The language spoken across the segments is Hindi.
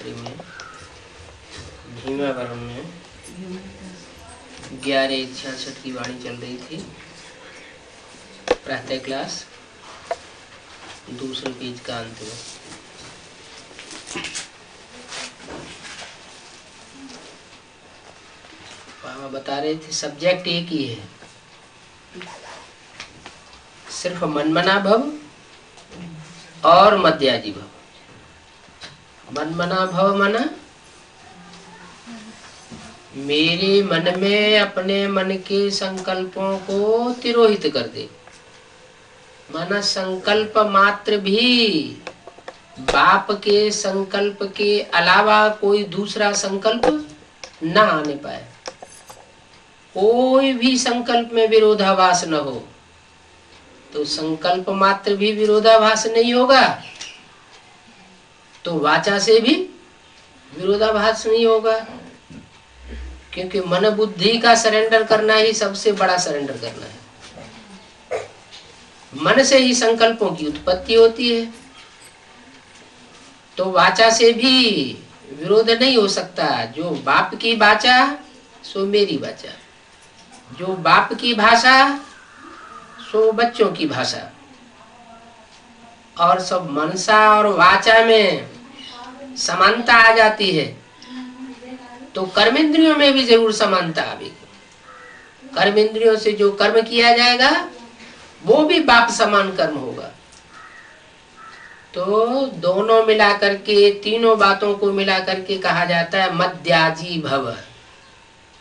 लाटरी में भीमावरम में 11/1/66 की वाणी चल रही थी। प्रातः क्लास दूसरे पेज का अंत में। बाबा बता रहे थे सब्जेक्ट एक ही है, सिर्फ मनमना भव और मध्याजी भव। मनमना भव मना मेरे मन में अपने मन के संकल्पों को तिरोहित कर दे। माना संकल्प मात्र भी बाप के संकल्प के अलावा कोई दूसरा संकल्प न आने पाए। कोई भी संकल्प में विरोधाभास न हो तो संकल्प मात्र भी विरोधाभास नहीं होगा, तो वाचा से भी विरोधाभास नहीं होगा। क्योंकि मन बुद्धि का सरेंडर करना ही सबसे बड़ा सरेंडर करना है। मन से ही संकल्पों की उत्पत्ति होती है, तो वाचा से भी विरोध नहीं हो सकता। जो बाप की वाचा सो मेरी वाचा, जो बाप की भाषा सो बच्चों की भाषा। और सब मनसा और वाचा में समानता आ जाती है तो कर्मेंद्रियों में भी जरूर समानता आएगी। कर्मेंद्रियों से जो कर्म किया जाएगा वो भी बाप समान कर्म होगा। तो दोनों मिला करके, तीनों बातों को मिला करके कहा जाता है मध्याजी भव।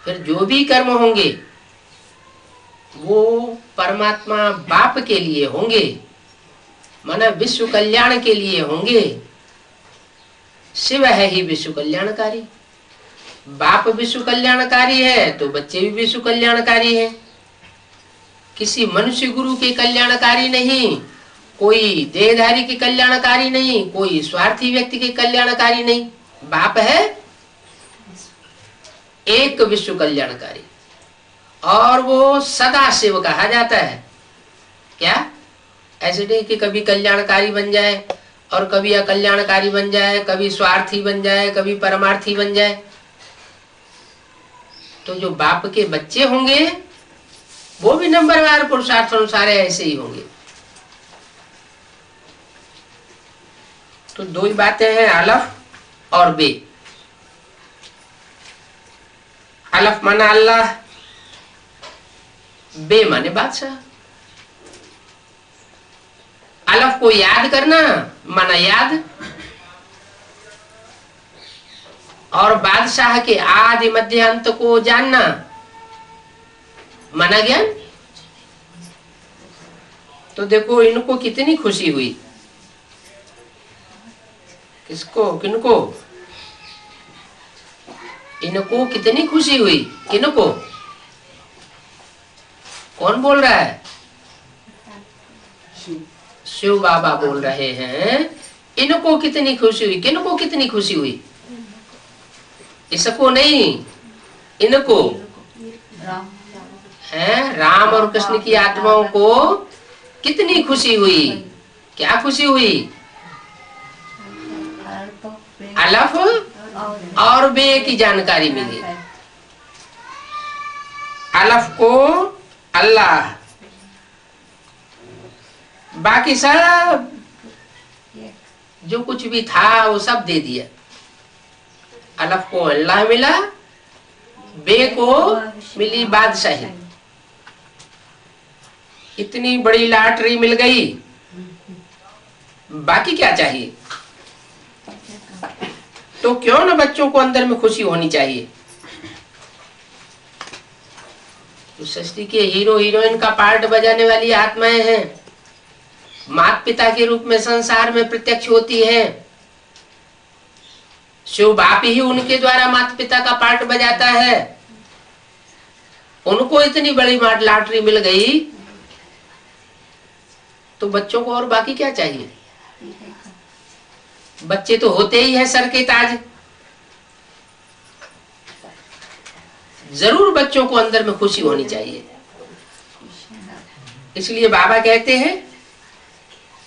फिर जो भी कर्म होंगे वो परमात्मा बाप के लिए होंगे, माना विश्व कल्याण के लिए होंगे। शिव है ही विश्व कल्याणकारी। बाप विश्व कल्याणकारी है तो बच्चे भी विश्व कल्याणकारी हैं। किसी मनुष्य गुरु के कल्याणकारी नहीं, कोई देहधारी के कल्याणकारी नहीं, कोई स्वार्थी व्यक्ति के कल्याणकारी नहीं। बाप है एक विश्व कल्याणकारी, और वो सदा शिव कहा जाता है। क्या ऐसे नहीं कि कभी कल्याणकारी बन जाए और कभी अकल्याणकारी बन जाए, कभी स्वार्थी बन जाए, कभी परमार्थी बन जाए। तो जो बाप के बच्चे होंगे वो भी नंबरवार पुरुषार्थ अनुसार ऐसे ही होंगे। तो दो ही बातें हैं, अलफ और बे। अलफ माना अल्लाह, बे माने बादशाह। अलफ को याद करना माना याद, और बादशाह के आदि मध्य अंत को जानना माना ज्ञान। तो देखो इनको कितनी खुशी हुई। किसको, किनको? इनको कितनी खुशी हुई। किनको? कौन बोल रहा है? शिव बाबा बोल रहे हैं। इनको कितनी खुशी हुई। किनको कितनी खुशी हुई? इसको नहीं, इनको है। राम और कृष्ण की आत्माओं को कितनी खुशी हुई। क्या खुशी हुई? अलफ और बे की जानकारी मिली। अलफ को अल्लाह, बाकी सब जो कुछ भी था वो सब दे दिया। अलफ को अल्लाह मिला, बे को मिली बादशाही। इतनी बड़ी लॉटरी मिल गई, बाकी क्या चाहिए? तो क्यों ना बच्चों को अंदर में खुशी होनी चाहिए। तो सृष्टि के हीरो हीरोइन का पार्ट बजाने वाली आत्माएं हैं, माता पिता के रूप में संसार में प्रत्यक्ष होती है। शिव बाप ही उनके द्वारा माता पिता का पार्ट बजाता है। उनको इतनी बड़ी लॉटरी मिल गई तो बच्चों को और बाकी क्या चाहिए? बच्चे तो होते ही है सर के ताज। जरूर बच्चों को अंदर में खुशी होनी चाहिए। इसलिए बाबा कहते हैं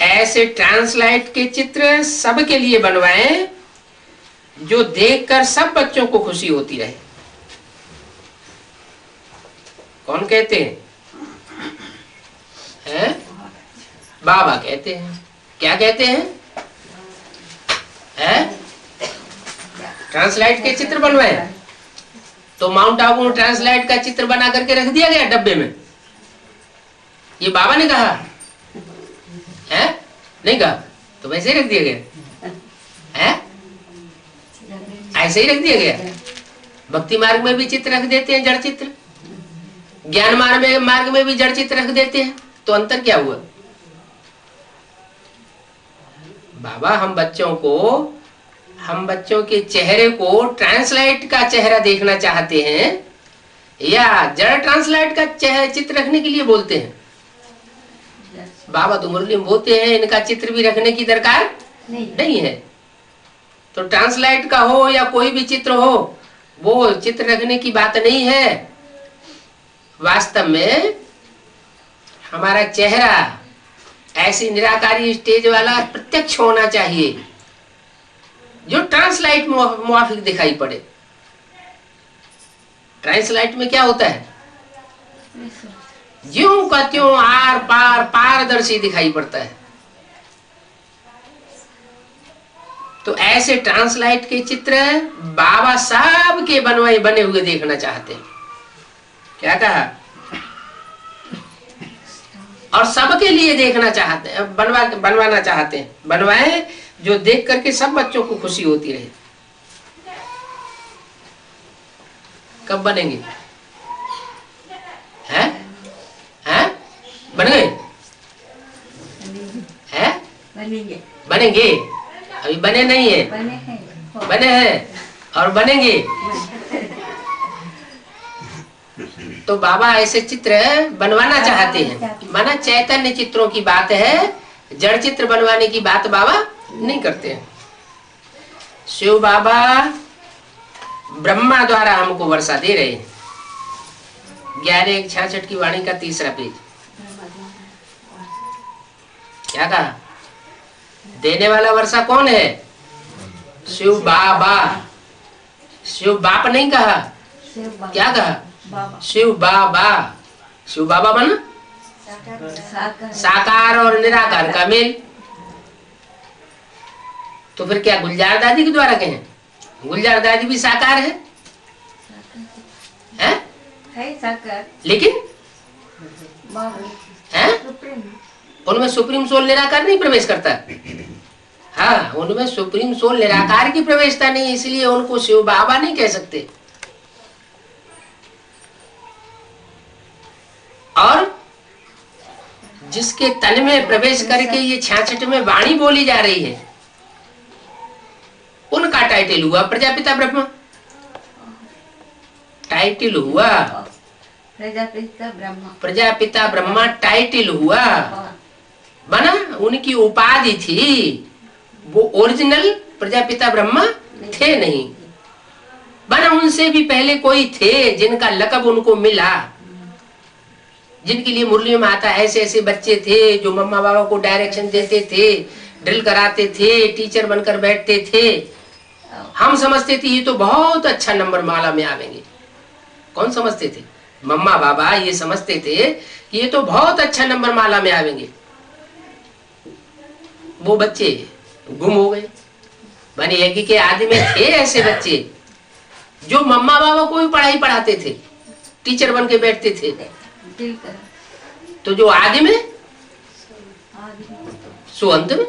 ऐसे ट्रांसलाइट के चित्र सबके लिए बनवाएं जो देखकर सब बच्चों को खुशी होती रहे। कौन कहते हैं? बाबा कहते हैं। क्या कहते हैं? ट्रांसलाइट के चित्र बनवाए, तो माउंट आबू में ट्रांसलाइट का चित्र बना करके रख दिया गया डब्बे में। ये बाबा ने कहा है? नहीं कहा, तो वैसे ही रख दिया गया है, ऐसे ही रख दिया गया। भक्ति मार्ग में भी चित्र रख देते हैं, जड़ चित्र। ज्ञान मार्ग में भी जड़ चित्र रख देते हैं। तो अंतर क्या हुआ? बाबा हम बच्चों के चेहरे को ट्रांसलाइट का चेहरा देखना चाहते हैं या जड़ ट्रांसलाइट का चित्र रखने के लिए बोलते हैं? बाबा तो मुरली में बोलते हैं इनका चित्र भी रखने की दरकार नहीं है। तो ट्रांसलाइट का हो या कोई भी चित्र हो, वो चित्र रखने की बात नहीं है। वास्तव में हमारा चेहरा ऐसी निराकारी स्टेज वाला प्रत्यक्ष होना चाहिए जो ट्रांसलाइट मुआफिक दिखाई पड़े। ट्रांसलाइट में क्या होता है? ज्यों का त्यों आर पार पारदर्शी दिखाई पड़ता है। तो ऐसे ट्रांसलाइट के चित्र बाबा साहब के बने हुए देखना चाहते हैं। क्या कहा? और सबके लिए देखना चाहते हैं, बनवाना चाहते हैं। बनवाए जो देख करके सब बच्चों को खुशी होती रहे। कब बनेंगे? हैं? बन गए? हैं? बनेंगे? अभी बने नहीं है, बने हैं और बनेंगे। तो बाबा ऐसे चित्र बनवाना चाहते हैं। माना चैतन्य चित्रों की बात है, जड़ चित्र बनवाने की बात बाबा नहीं करते हैं। शिव बाबा ब्रह्मा द्वारा हमको वर्षा दे रहे हैं। 11:66 की वाणी का 3रा पेज। क्या कहा? देने वाला वर्षा कौन है? शिव बाबा। शिव बाप नहीं कहा, क्या कहा? शिव बाबा। शिव बाबा बना साकार और निराकार का मेल। तो फिर क्या गुलजार दादी के द्वारा कहें? गुलजार दादी भी साकार है, साकार, लेकिन है उनमें सुप्रीम सोल निराकार नहीं प्रवेश करता। हाँ, उनमें सुप्रीम सोल निराकार की प्रवेशता नहीं, इसलिए उनको शिव बाबा नहीं कह सकते। और जिसके तन में प्रवेश करके ये 66 में वाणी बोली जा रही है, उनका टाइटल हुआ प्रजापिता ब्रह्मा। टाइटल हुआ प्रजापिता ब्रह्मा, टाइटल हुआ बना। उनकी उपाधि थी, वो ओरिजिनल प्रजापिता ब्रह्मा थे नहीं बना। उनसे भी पहले कोई थे जिनका लक़ब उनको मिला, जिनके लिए मुरली में आता ऐसे ऐसे बच्चे थे जो मम्मा बाबा को डायरेक्शन देते थे, ड्रिल कराते थे, टीचर बनकर बैठते थे। हम समझते थे ये तो बहुत अच्छा नंबर माला में आवेंगे। कौन समझते थे? मम्मा बाबा ये समझते थे कि ये तो बहुत अच्छा नंबर माला में आवेंगे। वो बच्चे गुम हो गए। बने यज्ञ के आदि में थे ऐसे बच्चे जो मम्मा बाबा को भी पढ़ाई पढ़ाते थे, टीचर बन के बैठते थे। तो जो आदि में सो अंत में,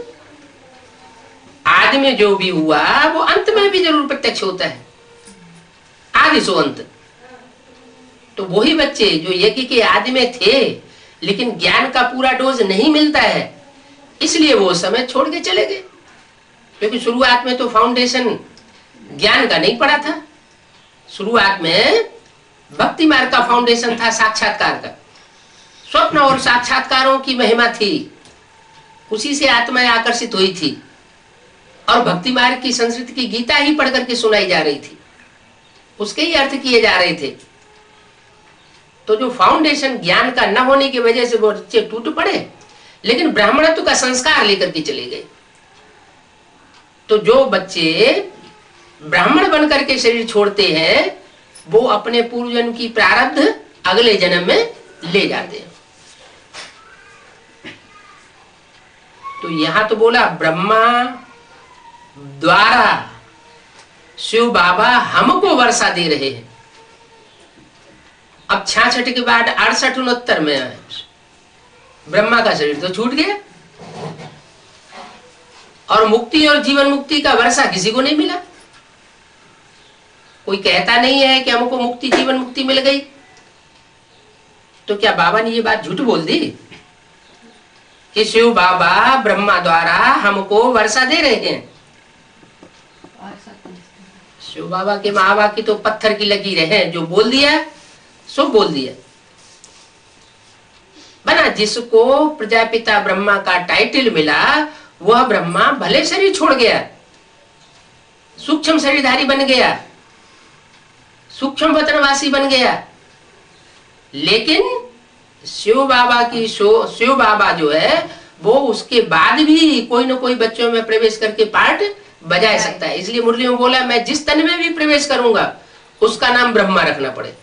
आदि में जो भी हुआ वो अंत में भी जरूर प्रत्यक्ष होता है। आदि सो अंत। तो वही बच्चे जो यज्ञ के आदि में थे लेकिन ज्ञान का पूरा डोज नहीं मिलता है, इसलिए वो समय छोड़ के चले गए। क्योंकि शुरुआत में तो फाउंडेशन ज्ञान का नहीं पड़ा था। शुरुआत में भक्ति मार्ग का फाउंडेशन था, साक्षात्कार का। स्वप्न और साक्षात्कारों की महिमा थी, उसी से आत्माएं आकर्षित हुई थी और भक्ति मार्ग की संस्कृति की गीता ही पढ़ करके सुनाई जा रही थी, उसके ही अर्थ किए जा रहे थे। तो जो फाउंडेशन ज्ञान का न होने की वजह से वो बच्चे टूट पड़े, लेकिन ब्राह्मणत्व का संस्कार लेकर के चले गए। तो जो बच्चे ब्राह्मण बन करके शरीर छोड़ते हैं, वो अपने पूर्व जन्म की प्रारब्ध अगले जन्म में ले जाते हैं। तो यहां तो बोला ब्रह्मा द्वारा शिव बाबा हमको वर्षा दे रहे हैं। अब 66 के बाद 68-69 में ब्रह्मा का शरीर तो छूट गया और मुक्ति और जीवन मुक्ति का वर्षा किसी को नहीं मिला। कोई कहता नहीं है कि हमको मुक्ति जीवन मुक्ति मिल गई। तो क्या बाबा ने ये बात झूठ बोल दी कि शिव बाबा ब्रह्मा द्वारा हमको वर्षा दे रहे हैं? शिव बाबा के महाबा की तो पत्थर की लकीरें हैं, जो बोल दिया सो बोल दिया। बना जिसको प्रजापिता ब्रह्मा का टाइटल मिला, वह ब्रह्मा भले शरीर छोड़ गया, सूक्ष्म शरीरधारी बन गया, सूक्ष्म वतनवासी बन गया, लेकिन शिव बाबा जो है वो उसके बाद भी कोई न कोई बच्चों में प्रवेश करके पार्ट बजा सकता है। इसलिए मुरली में बोला, मैं जिस तन में भी प्रवेश करूंगा उसका नाम ब्रह्मा रखना पड़े।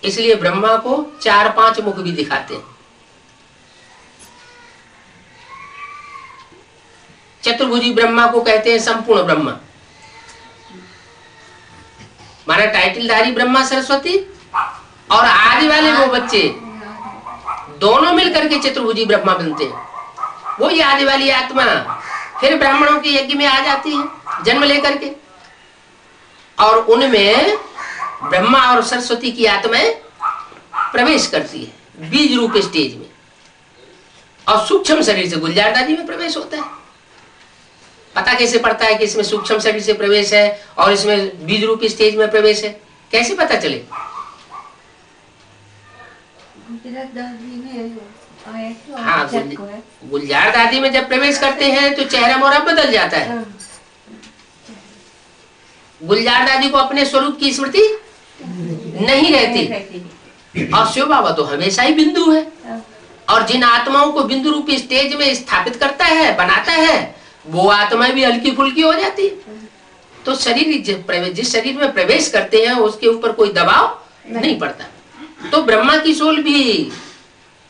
इसलिए ब्रह्मा को 4-5 मुख भी दिखाते हैं। चतुर्भुजी ब्रह्मा को कहते हैं संपूर्ण ब्रह्मा। माना टाइटलधारी ब्रह्मा सरस्वती और आदि वाले वो बच्चे दोनों मिलकर के चतुर्भुजी ब्रह्मा बनते हैं। वो ही आदि वाली आत्मा फिर ब्राह्मणों के यज्ञ में आ जाती है जन्म लेकर के, और उनमें ब्रह्मा और सरस्वती की आत्माएं प्रवेश करती है बीज रूप स्टेज में, और सूक्ष्म शरीर से गुलजार दादी में प्रवेश होता है। पता कैसे पड़ता है कि इसमें सूक्ष्म शरीर से प्रवेश है और इसमें बीज रूप स्टेज में प्रवेश है? कैसे पता चले? हाँ, गुलजार दादी में जब प्रवेश करते हैं तो चेहरा मोहरा बदल जाता है। गुलजार दादी को अपने स्वरूप की स्मृति नहीं रहती, और शिव बाबा तो हमेशा ही बिंदु है, और जिन आत्माओं को बिंदु रूपी स्टेज में स्थापित करता है, बनाता है, वो आत्माएं भी हल्की फुल्की हो जाती है। तो शरीर जिस शरीर में प्रवेश करते हैं उसके ऊपर कोई दबाव नहीं पड़ता। तो ब्रह्मा की सोल भी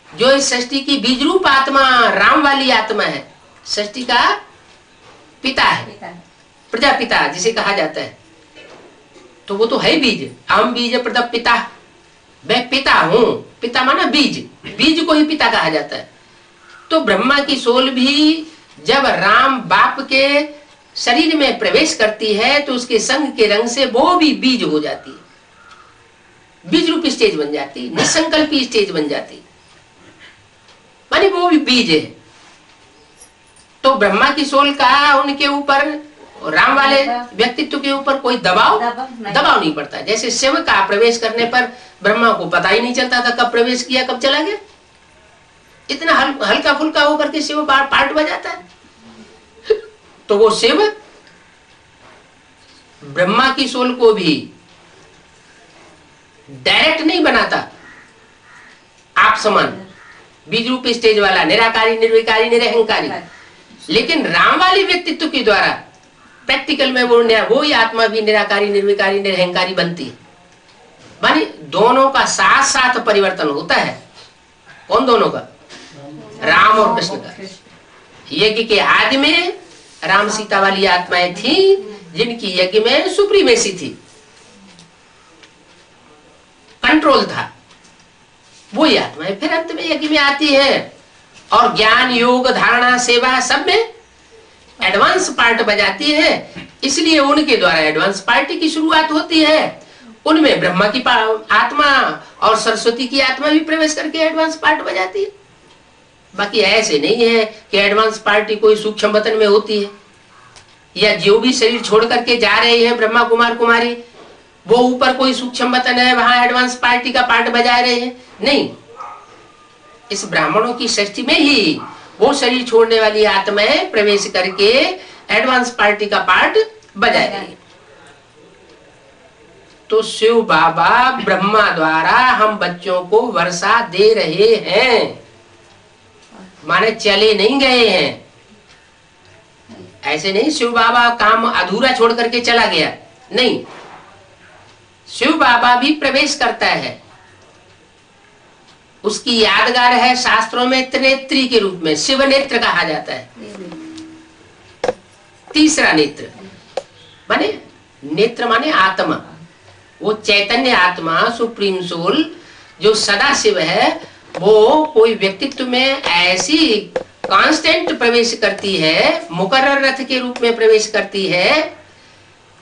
जो इस सृष्टि की बीज रूप आत्मा, राम वाली आत्मा है, सृष्टि का पिता है, प्रजापिता जिसे कहा जाता है, तो वो तो है बीज। अहम बीज प्रजा पिता, मैं पिता हूं। पिता माना बीज, बीज को ही पिता कहा जाता है। तो ब्रह्मा की सोल भी जब राम बाप के शरीर में प्रवेश करती है तो उसके संग के रंग से वो भी बीज हो जाती है, बीज रूपी स्टेज बन जाती, निसंकल्पी स्टेज बन जाती, मानी वो भी बीज है। तो ब्रह्मा की सोल का उनके ऊपर, राम वाले व्यक्तित्व के ऊपर कोई दबाव नहीं पड़ता। जैसे शिव का प्रवेश करने पर ब्रह्मा को पता ही नहीं चलता था कब प्रवेश किया कब चला गया। इतना हल्का फुल्का होकर के शिव पार्ट बजाता है। तो वो शिव ब्रह्मा की सोल को भी डायरेक्ट नहीं बनाता आप समान, बीज रूप स्टेज वाला, निराकारी, निर्विकारी, निरहंकारी, लेकिन राम वाली व्यक्तित्व के द्वारा प्रैक्टिकल में वो ही आत्मा भी निराकारी, निर्विकारी, निरहंकारी बनती है। मानी दोनों का साथ साथ परिवर्तन होता है। कौन दोनों का? राम और कृष्ण का। यज्ञ के आदि में राम सीता वाली आत्माएं थी जिनकी यज्ञ में सुप्रीमेसी थी, कंट्रोल था, वो आत्माएं फिर अंत में यज्ञ में आती है और ज्ञान, योग, धारणा, सेवा सब में एडवांस पार्ट बजाती है। इसलिए उनके द्वारा एडवांस पार्टी की शुरुआत होती है। उनमें ब्रह्मा की आत्मा और सरस्वती की आत्मा भी प्रवेश करके एडवांस पार्ट बजाती है। बाकी ऐसे नहीं है कि एडवांस पार्टी कोई सूक्ष्म वतन में होती है, या जो भी शरीर छोड़ करके जा रहे हैं ब्रह्मा कुमार कुमारी, वो ऊपर कोई सूक्ष्म वतन है वहां एडवांस पार्टी का पार्ट बजा रहे हैं। नहीं, इस ब्राह्मणों की सृष्टि में ही वो शरीर छोड़ने वाली आत्माएं प्रवेश करके एडवांस पार्टी का पार्ट बजा रही है। तो शिव बाबा ब्रह्मा द्वारा हम बच्चों को वर्षा दे रहे हैं, माने चले नहीं गए हैं। ऐसे नहीं शिव बाबा काम अधूरा छोड़ करके चला गया, नहीं, शिव बाबा भी प्रवेश करता है। उसकी यादगार है शास्त्रों में त्रिनेत्री के रूप में, शिव नेत्र कहा जाता है। तीसरा नेत्र माने, नेत्र माने आत्मा, वो चैतन्य आत्मा, सुप्रीम सोल जो सदा शिव है, वो कोई व्यक्तित्व में ऐसी कांस्टेंट प्रवेश करती है, मुकर्रर रथ के रूप में प्रवेश करती है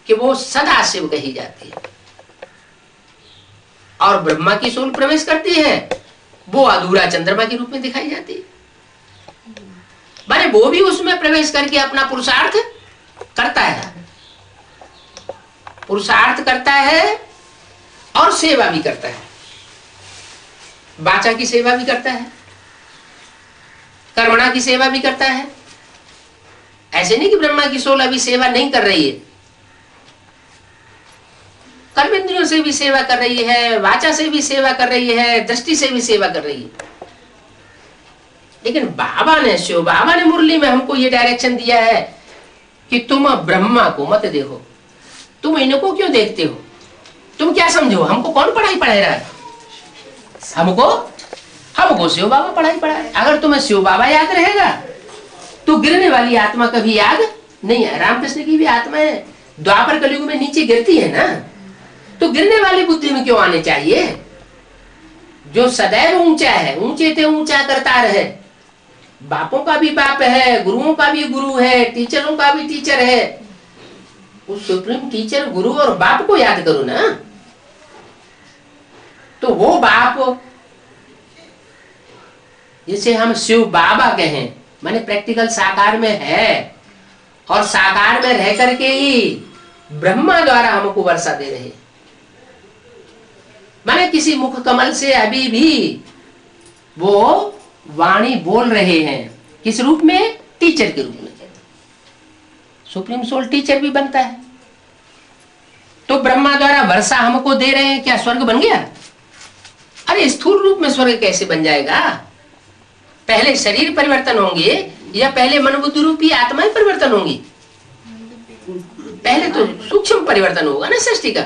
कि वो सदा शिव कही जाती है। और ब्रह्मा की सोल प्रवेश करती है, वो अधूरा चंद्रमा के रूप में दिखाई जाती है। माने वो भी उसमें प्रवेश करके अपना पुरुषार्थ करता है, पुरुषार्थ करता है और सेवा भी करता है। वाचा की सेवा भी करता है, कर्मणा की सेवा भी करता है। ऐसे नहीं कि ब्रह्मा की सोल अभी सेवा नहीं कर रही है, कर्मेंद्रियों से भी सेवा कर रही है, वाचा से भी सेवा कर रही है, दृष्टि से भी सेवा कर रही है। लेकिन बाबा ने, शिव बाबा ने मुरली में हमको ये डायरेक्शन दिया है कि तुम ब्रह्मा को मत देखो, तुम इनको क्यों देखते हो, तुम क्या समझो हमको कौन पढ़ाई पढ़ा रहा है, हमको शिव बाबा पढ़ाई पढ़ाए। अगर तुम्हें शिव बाबा याद रहेगा तो गिरने वाली आत्मा कभी याद नहीं है। रामकृष्ण की भी आत्मा है, द्वापर कलयुग में नीचे गिरती है ना, तो गिरने वाली बुद्धि में क्यों आने चाहिए। जो सदैव ऊंचा है, ऊंचे ते ऊंचा करता रहे। बापों का भी बाप है, गुरुओं का भी गुरु है, टीचरों का भी टीचर है। उस सुप्रीम टीचर, गुरु और बाप को याद करो ना। तो वो बाप जिसे हम शिव बाबा कहें, माने प्रैक्टिकल साकार में है और साकार में रह करके ही ब्रह्मा द्वारा हमको वर्षा दे रहे। माने किसी मुख कमल से अभी भी वो वाणी बोल रहे हैं, किस रूप में, टीचर के रूप में। सुप्रीम सोल टीचर भी बनता है। तो ब्रह्मा द्वारा वर्षा हमको दे रहे हैं, क्या स्वर्ग बन गया। अरे स्थूल रूप में स्वर्ग कैसे बन जाएगा। पहले शरीर परिवर्तन होंगे या पहले मन बुद्धि रूपी आत्माएं परिवर्तन होंगी। पहले तो सूक्ष्म परिवर्तन होगा ना सृष्टि का।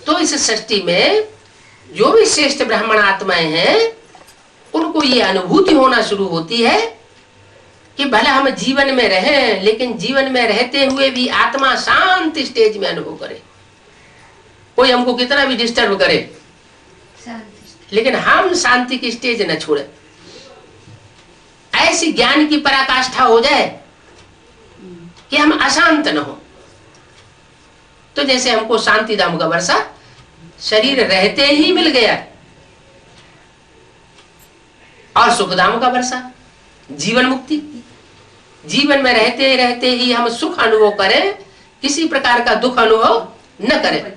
तो इस सृष्टि में जो भी श्रेष्ठ ब्राह्मण आत्माएं हैं, उनको ये अनुभूति होना शुरू होती है कि भले हम जीवन में रहें, लेकिन जीवन में रहते हुए भी आत्मा शांत स्टेज में अनुभव करे। कोई हमको कितना भी डिस्टर्ब करे, लेकिन हम शांति की स्टेज न छोड़े। ऐसी ज्ञान की पराकाष्ठा हो जाए कि हम अशांत न हो। तो जैसे हमको शांति धाम का वर्षा शरीर रहते ही मिल गया, और सुखधाम का वर्षा जीवन मुक्ति। जीवन में रहते रहते ही हम सुख अनुभव करें, किसी प्रकार का दुख अनुभव न करें।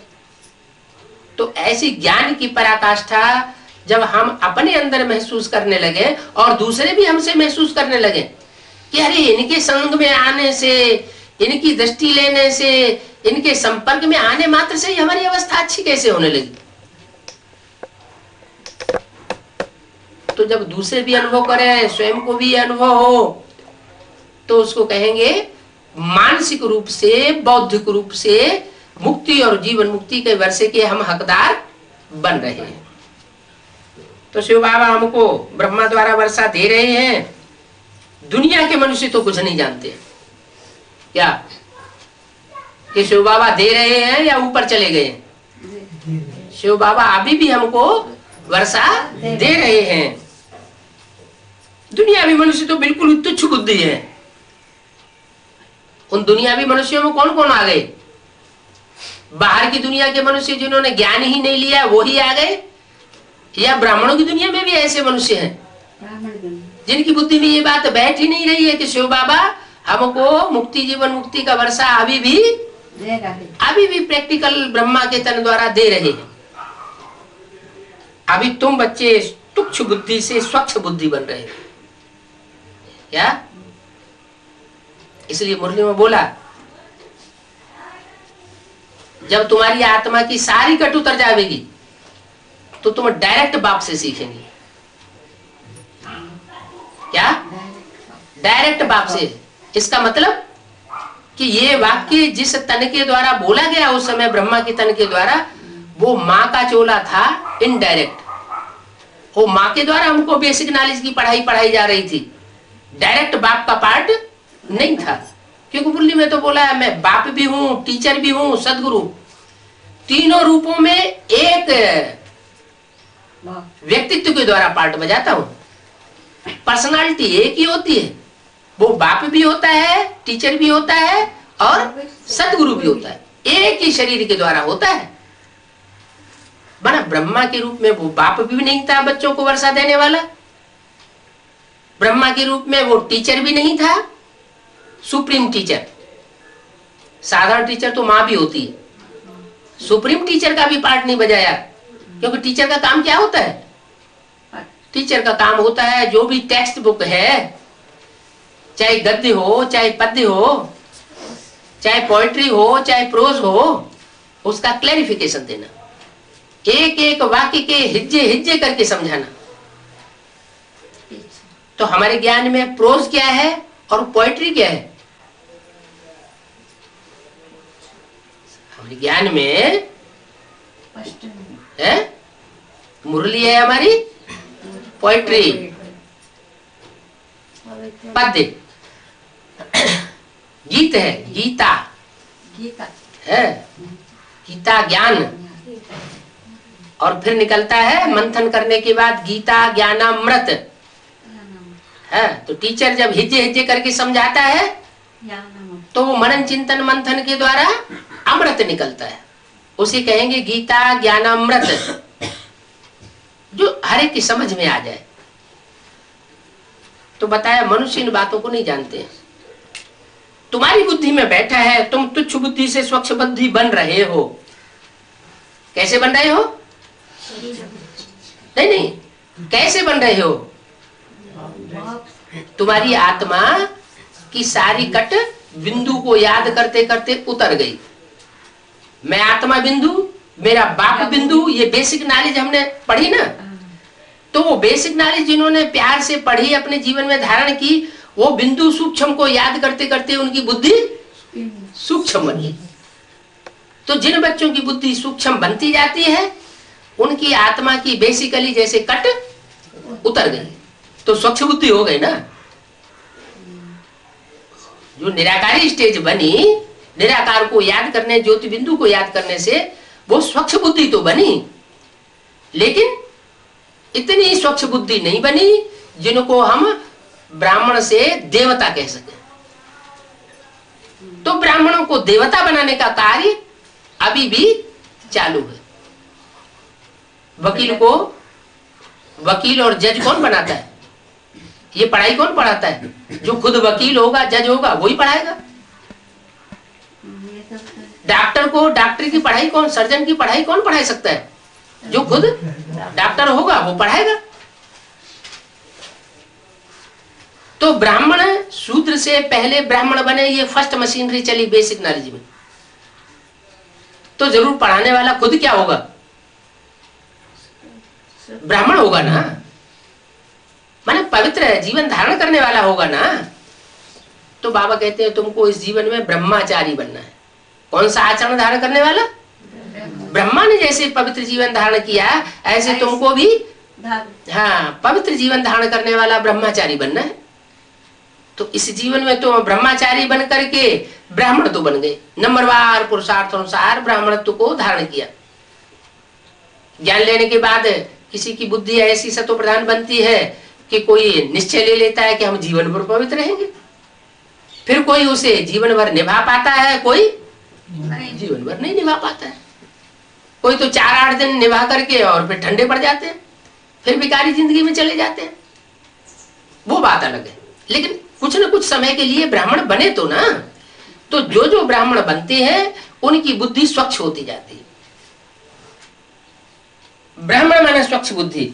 तो ऐसी ज्ञान की पराकाष्ठा जब हम अपने अंदर महसूस करने लगे और दूसरे भी हमसे महसूस करने लगे कि अरे इनके संग में आने से, इनकी दृष्टि लेने से, इनके संपर्क में आने मात्र से ही हमारी अवस्था अच्छी कैसे होने लगी। तो जब दूसरे भी अनुभव करें, स्वयं को भी अनुभव हो, तो उसको कहेंगे मानसिक रूप से, बौद्धिक रूप से मुक्ति और जीवन मुक्ति के वर्षे के हम हकदार बन रहे हैं। तो शिव बाबा हमको ब्रह्मा द्वारा वर्षा दे रहे हैं। दुनिया के मनुष्य तो कुछ नहीं जानते क्या कि शिव बाबा दे रहे हैं या ऊपर चले गए। शिव बाबा अभी भी हमको वर्षा दे रहे हैं। दुनियावी मनुष्य तो बिल्कुल तुच्छ बुद्धि है। उन दुनियावी मनुष्यों में कौन कौन आ गए। बाहर की दुनिया के मनुष्य जिन्होंने ज्ञान ही नहीं लिया वो ही आ गए, या ब्राह्मणों की दुनिया में भी ऐसे मनुष्य हैं जिनकी बुद्धि में ये बात बैठ ही नहीं रही है कि शिव बाबा हमको मुक्ति, जीवन मुक्ति का वर्षा अभी भी प्रैक्टिकल ब्रह्मा के तन द्वारा दे रहे हैं। अभी तुम बच्चे तुच्छ बुद्धि से स्वच्छ बुद्धि बन रहे हो क्या। इसलिए मुरली में बोला, जब तुम्हारी आत्मा की सारी कट उतर जाएगी तो तुम डायरेक्ट बाप से सीखेंगे। क्या? डायरेक्ट बाप से। इसका मतलब कि ये वाक्य जिस तन के द्वारा बोला गया उस समय ब्रह्मा के तन के द्वारा, वो माँ का चोला था इनडायरेक्ट। वो माँ के द्वारा हमको बेसिक नॉलेज की पढ़ाई जा रही थी, डायरेक्ट बाप का पार्ट नहीं था। क्योंकि मुरली में तो बोला है मैं बाप भी हूँ, टीचर भी हूँ, सदगुरु, तीनों रूपों में एक व्यक्तित्व के द्वारा पार्ट बजाता हूँ। पर्सनालिटी एक ही होती है, वो बाप भी होता है, टीचर भी होता है और सदगुरु भी होता है, एक ही शरीर के द्वारा होता है। बना ब्रह्मा के रूप में वो बाप भी नहीं था बच्चों को वर्षा देने वाला, ब्रह्मा के रूप में वो टीचर भी नहीं था, सुप्रीम टीचर। साधारण टीचर तो माँ भी होती है, सुप्रीम टीचर का भी पार्ट नहीं बजाया। क्योंकि टीचर का काम क्या होता है? टीचर का काम होता है जो भी टेक्स्ट बुक है, चाहे गद्य हो, चाहे पद्य हो, चाहे पोएट्री हो, चाहे प्रोज हो, उसका क्लैरिफिकेशन देना, एक एक वाक्य के हिज्जे हिज्जे करके समझाना। तो हमारे ज्ञान में प्रोज क्या है और पोएट्री क्या है? हमारे ज्ञान में है मुरली है, हमारी पोएट्री, पद्य, गीत है, गीता है, गीता ज्ञान, और फिर निकलता है मंथन करने के बाद गीता ज्ञानामृत है। तो टीचर जब हिज्जे हिज्जे करके समझाता है तो वो मनन चिंतन मंथन के द्वारा अमृत निकलता है, उसे कहेंगे गीता ज्ञानामृत, जो हर एक की समझ में आ जाए। तो बताया मनुष्य इन बातों को नहीं जानते हैं। तुम्हारी बुद्धि में बैठा है, तुम तुच्छ बुद्धि से स्वच्छ बुद्धि बन रहे हो। कैसे बन रहे हो? नहीं, कैसे बन रहे हो? तुम्हारी आत्मा की सारी कट बिंदु को याद करते करते उतर गई। मैं आत्मा बिंदु, मेरा बाप बिंदु, ये बेसिक नॉलेज हमने पढ़ी ना। तो वो बेसिक नॉलेज जिन्होंने प्यार से पढ़ी, अपने जीवन में धारण की, वो बिंदु सूक्ष्म को याद करते करते उनकी बुद्धि सूक्ष्म बनी। तो जिन बच्चों की बुद्धि सूक्ष्म बनती जाती है, उनकी आत्मा की बेसिकली जैसे कट उतर गई, तो स्वच्छ बुद्धि हो गई ना। जो निराकारी स्टेज बनी, निराकार को याद करने, ज्योति बिंदु को याद करने से वो स्वच्छ बुद्धि तो बनी, लेकिन इतनी स्वच्छ बुद्धि नहीं बनी जिनको हम ब्राह्मण से देवता कह सके। तो ब्राह्मणों को देवता बनाने का कार्य अभी भी चालू है। वकील को वकील और जज कौन बनाता है? ये पढ़ाई कौन पढ़ाता है? जो खुद वकील होगा, जज होगा, वही पढ़ाएगा। डॉक्टर को डॉक्टर की पढ़ाई कौन, सर्जन की पढ़ाई कौन पढ़ा सकता है? जो खुद डॉक्टर होगा वो पढ़ाएगा। तो ब्राह्मण शूद्र से पहले ब्राह्मण बने, ये फर्स्ट मशीनरी चली बेसिक नॉलेज में। तो जरूर पढ़ाने वाला खुद क्या होगा? ब्राह्मण होगा ना, माने पवित्र जीवन धारण करने वाला होगा ना। तो बाबा कहते हैं तुमको इस जीवन में ब्रह्मचारी बनना है। कौन सा आचरण धारण करने वाला? ब्रह्मा ने जैसे पवित्र जीवन धारण किया, ऐसे तुमको भी हाँ पवित्र जीवन धारण करने वाला ब्रह्मचारी बनना है। तो इस जीवन में तो ब्रह्मचारी बन करके ब्राह्मण तो बन गए, नंबरवार पुरुषार्थ अनुसार ब्राह्मणत्व को धारण किया। ज्ञान लेने के बाद किसी की बुद्धि ऐसी सतो प्रधान बनती है कि कोई निश्चय ले लेता है कि हम जीवन भर पवित्र रहेंगे। फिर कोई उसे जीवन भर निभा पाता है, कोई जीवन भर नहीं निभा पाता है। कोई तो 4-8 दिन निभा करके और फिर ठंडे पड़ जाते हैं, फिर बेकारी जिंदगी में चले जाते हैं, वो बात अलग है। लेकिन कुछ न कुछ समय के लिए ब्राह्मण बने तो ना। तो जो जो ब्राह्मण बनते हैं उनकी बुद्धि स्वच्छ होती जाती है। ब्राह्मण माने स्वच्छ बुद्धि।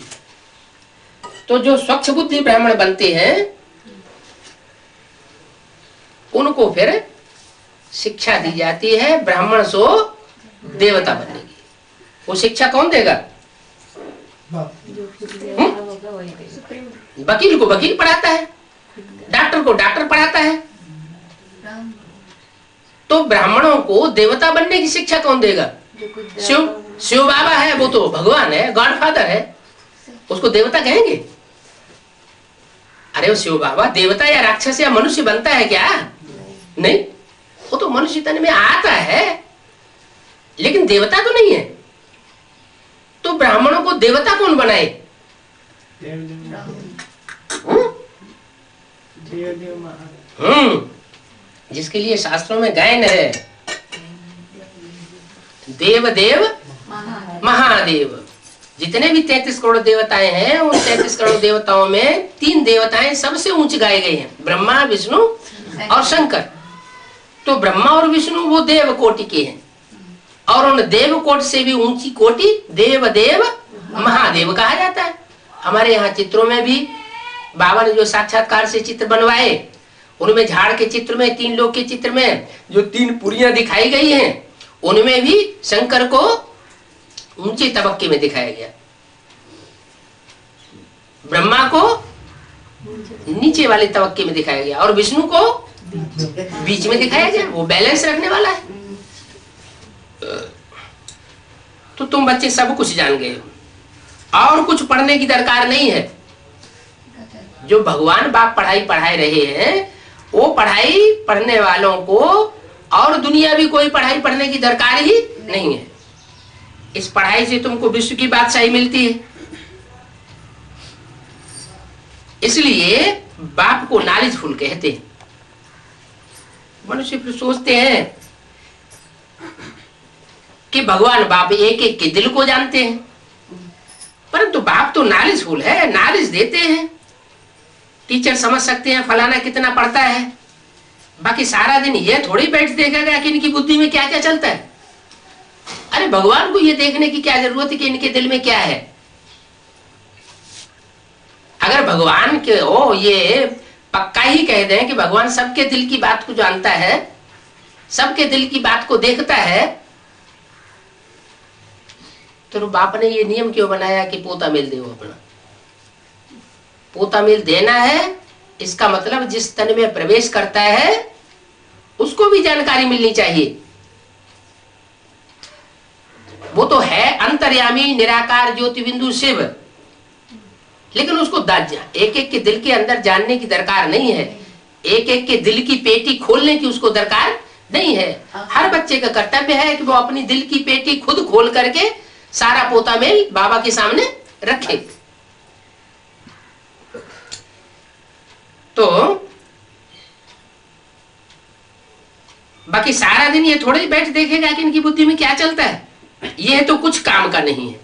तो जो स्वच्छ बुद्धि ब्राह्मण बनते हैं उनको फिर शिक्षा दी जाती है ब्राह्मण सो देवता बनने की। वो शिक्षा कौन देगा? वकील को वकील पढ़ाता है, डॉक्टर को डॉक्टर पढ़ाता है, तो ब्राह्मणों को देवता बनने की शिक्षा कौन देगा? शिव बाबा है, वो तो भगवान है, गॉडफादर है, उसको देवता कहेंगे? अरे वो शिव बाबा देवता या राक्षस या मनुष्य बनता है क्या? नहीं, वो तो मनुष्य तन में आता है, लेकिन देवता तो नहीं है। तो ब्राह्मणों को देवता कौन बनाए? जिसके लिए शास्त्रों में गायन है, देव देव महादेव। जितने भी 33 करोड़ देवताएं हैं, उन 33 करोड़ देवताओं में 3 देवताएं सबसे ऊंच गाए गए हैं, ब्रह्मा, विष्णु और शंकर। तो ब्रह्मा और विष्णु वो देव कोटि के हैं, और उन देव कोटि से भी ऊंची कोटि देव देव महादेव कहा जाता है। हमारे यहाँ चित्रों में भी बाबा ने जो साक्षात्कार से चित्र बनवाए, उनमें झाड़ के चित्र में, 3 लोग के चित्र में जो 3 पुरियां दिखाई गई हैं, उनमें भी शंकर को ऊंचे तबक्के में दिखाया गया, ब्रह्मा को नीचे वाले तबक्के में दिखाया गया, और विष्णु को बीच में दिखाया गया। वो बैलेंस रखने वाला है। तो तुम बच्चे सब कुछ जान गए हो, और कुछ पढ़ने की दरकार नहीं है। जो भगवान बाप पढ़ाई पढ़ाए रहे हैं, वो पढ़ाई पढ़ने वालों को और दुनिया भी कोई पढ़ाई पढ़ने की दरकार ही नहीं है। इस पढ़ाई से तुमको विश्व की बादशाही मिलती है। इसलिए बाप को नॉलेजफुल कहते हैं। मनुष्य फिर सोचते हैं कि भगवान बाप एक एक के दिल को जानते हैं, परंतु बाप तो नॉलेजफुल है, नॉलेज देते हैं। टीचर समझ सकते हैं फलाना कितना पढ़ता है, बाकी सारा दिन ये थोड़ी बैठ देखेगा कि इनकी बुद्धि में क्या क्या चलता है। अरे भगवान को ये देखने की क्या जरूरत है कि इनके दिल में क्या है। अगर भगवान के ओ ये पक्का ही कह दें कि भगवान सबके दिल की बात को जानता है, सबके दिल की बात को देखता है, तो बाप ने ये नियम क्यों बनाया कि पोता मेल दे? अपना पोता मेल देना है, इसका मतलब जिस तन में प्रवेश करता है उसको भी जानकारी मिलनी चाहिए। वो तो है अंतर्यामी निराकार ज्योति बिंदु शिव, लेकिन उसको एक एक के दिल के अंदर जानने की दरकार नहीं है, एक एक के दिल की पेटी खोलने की उसको दरकार नहीं है। हर बच्चे का कर्तव्य है कि वो अपनी दिल की पेटी खुद खोल करके सारा पोता मेल बाबा के सामने रखे। तो बाकी सारा दिन ये थोड़े ही बैठ देखेगा कि इनकी बुद्धि में क्या चलता है। ये तो कुछ काम का नहीं है।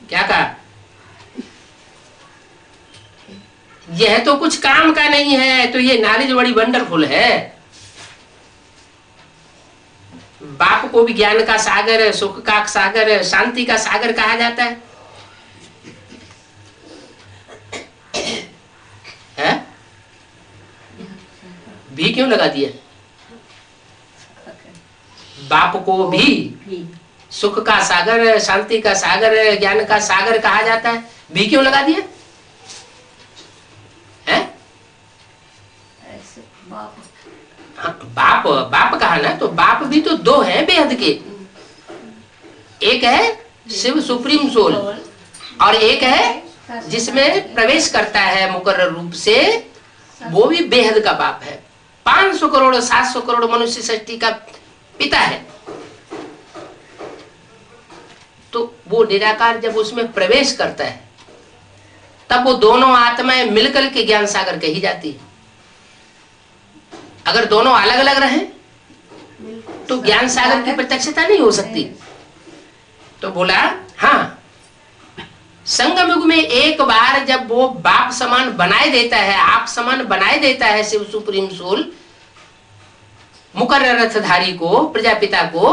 क्या कहा? यह तो कुछ काम का नहीं है। तो ये नॉलेज बड़ी वंडरफुल है। बाप को भी ज्ञान का सागर, सुख का सागर, शांति का सागर कहा जाता है। भी क्यों लगा दिया? बाप को भी सुख का सागर, शांति का सागर, ज्ञान का सागर कहा जाता है। भी क्यों लगा दिया? बाप बाप कहा ना, तो बाप भी तो 2 है बेहद के। एक है शिव सुप्रीम सोल, और एक है जिसमें प्रवेश करता है मुकर्रर रूप से, वो भी बेहद का बाप है। 500 करोड़ 700 करोड़ मनुष्य सृष्टि का पिता है। तो वो निराकार जब उसमें प्रवेश करता है, तब वो दोनों आत्माएं मिलकर के ज्ञान सागर कही जाती है। अगर दोनों अलग अलग रहे तो ज्ञान सागर की प्रत्यक्षता नहीं हो सकती। तो बोला हाँ, संगम युग में एक बार जब वो बाप समान बनाए देता है, आप समान बनाए देता है शिव सुप्रीम सोल मुकर्रर रथधारी को, प्रजापिता को,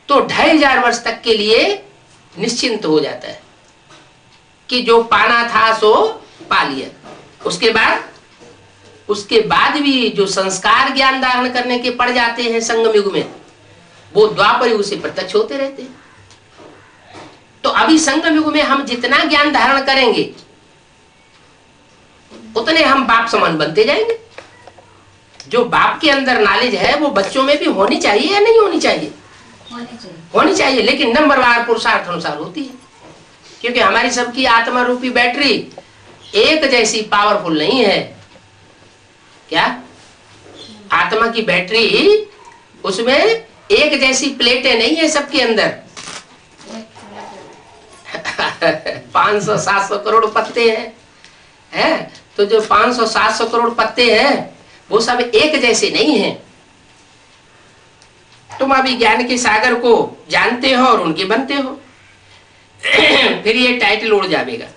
तो 2500 वर्ष तक के लिए निश्चिंत हो जाता है कि जो पाना था सो पा लिया। उसके बाद भी जो संस्कार ज्ञान धारण करने के पड़ जाते हैं संगम युग में, वो द्वापर युग से प्रत्यक्ष होते रहते हैं। तो अभी संगम युग में हम जितना ज्ञान धारण करेंगे उतने हम बाप समान बनते जाएंगे। जो बाप के अंदर नॉलेज है वो बच्चों में भी होनी चाहिए या नहीं होनी चाहिए? होनी चाहिए, लेकिन नंबरवार पुरुषार्थ अनुसार होती है, क्योंकि हमारी सबकी आत्मा रूपी बैटरी एक जैसी पावरफुल नहीं है। क्या आत्मा की बैटरी, उसमें एक जैसी प्लेटें नहीं है सबके अंदर। 500-700 करोड़ पत्ते हैं, तो जो 500-700 करोड़ पत्ते हैं वो सब एक जैसे नहीं हैं। तुम अभी ज्ञान के सागर को जानते हो और उनके बनते हो। फिर ये टाइटल उड़ जाएगा।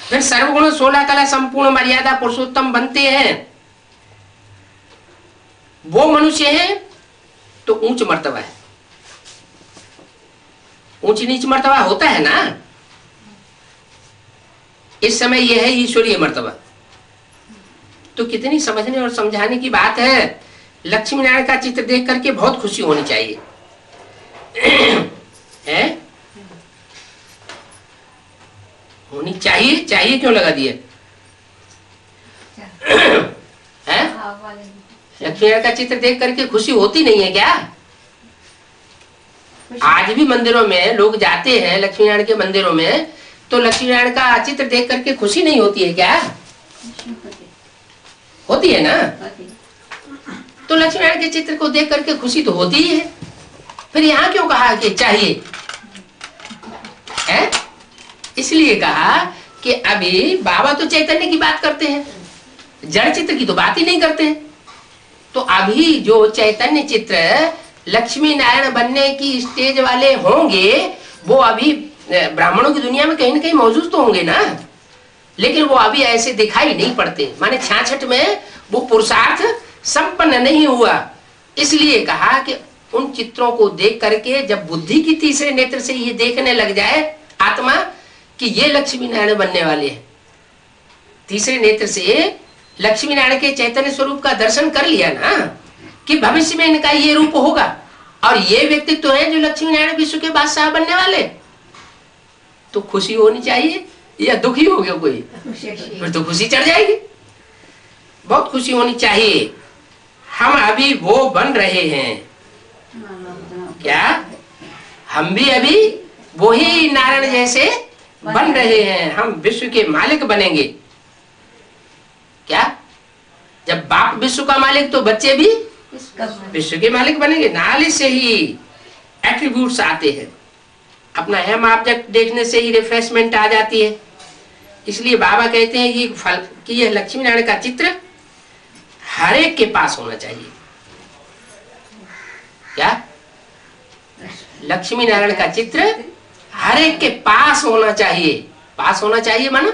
फिर सर्वगुण 16 कला संपूर्ण मर्यादा पुरुषोत्तम बनते हैं। वो मनुष्य है तो ऊंच मर्तबा है। ऊंच नीच मर्तबा होता है ना, इस समय यह है ईश्वरीय मर्तबा। तो कितनी समझने और समझाने की बात है। लक्ष्मी नारायण का चित्र देख करके बहुत खुशी होनी चाहिए। है? होनी चाहिए, चाहिए क्यों लगा दिए? है? लक्ष्मी नारायण का चित्र देख करके खुशी होती नहीं है क्या? आज भी मंदिरों में लोग जाते हैं, लक्ष्मी नारायण के मंदिरों में, तो लक्ष्मी नारायण का चित्र देख करके खुशी नहीं होती है क्या? होती है ना। तो लक्ष्मी नारायण के चित्र को देख करके खुशी तो होती ही है। फिर यहाँ क्यों कहा कि चाहिए? है? इसलिए कहा कि अभी बाबा तो चैतन्य की बात करते हैं, जड़ चित्र की तो बात ही नहीं करते। तो अभी जो चैतन्य चित्र लक्ष्मी नारायण बनने की स्टेज वाले होंगे, वो अभी ब्राह्मणों की दुनिया में कहीं न कहीं मौजूद तो होंगे ना, लेकिन वो अभी ऐसे दिखाई नहीं पड़ते। माने 66 में वो पुरुषार्थ संपन्न नहीं हुआ। इसलिए कहा कि उन चित्रों को देख करके जब बुद्धि की तीसरे नेत्र से ये देखने लग जाए आत्मा कि ये लक्ष्मी नारायण बनने वाले हैं, तीसरे नेत्र से लक्ष्मी नारायण के चैतन्य स्वरूप का दर्शन कर लिया ना कि भविष्य में इनका ये रूप होगा और ये व्यक्तित्व है जो लक्ष्मी नारायण विश्व के बादशाह बनने वाले, तो खुशी होनी चाहिए या दुखी हो गया कोई? फिर तो खुशी चढ़ जाएगी। बहुत खुशी होनी चाहिए। हम अभी वो बन रहे हैं। क्या हम भी अभी वही नारायण जैसे बन रहे हैं? हम विश्व के मालिक बनेंगे। क्या जब बाप विश्व का मालिक तो बच्चे भी विश्व के मालिक बनेंगे। नाले से ही एट्रीब्यूट्स आते हैं। अपना एम ऑब्जेक्ट देखने से ही रिफ्रेशमेंट आ जाती है। इसलिए बाबा कहते हैं कि फल कि यह लक्ष्मी नारायण का चित्र हर एक के पास होना चाहिए। क्या लक्ष्मी नारायण का चित्र हर एक के पास होना चाहिए। पास होना चाहिए माना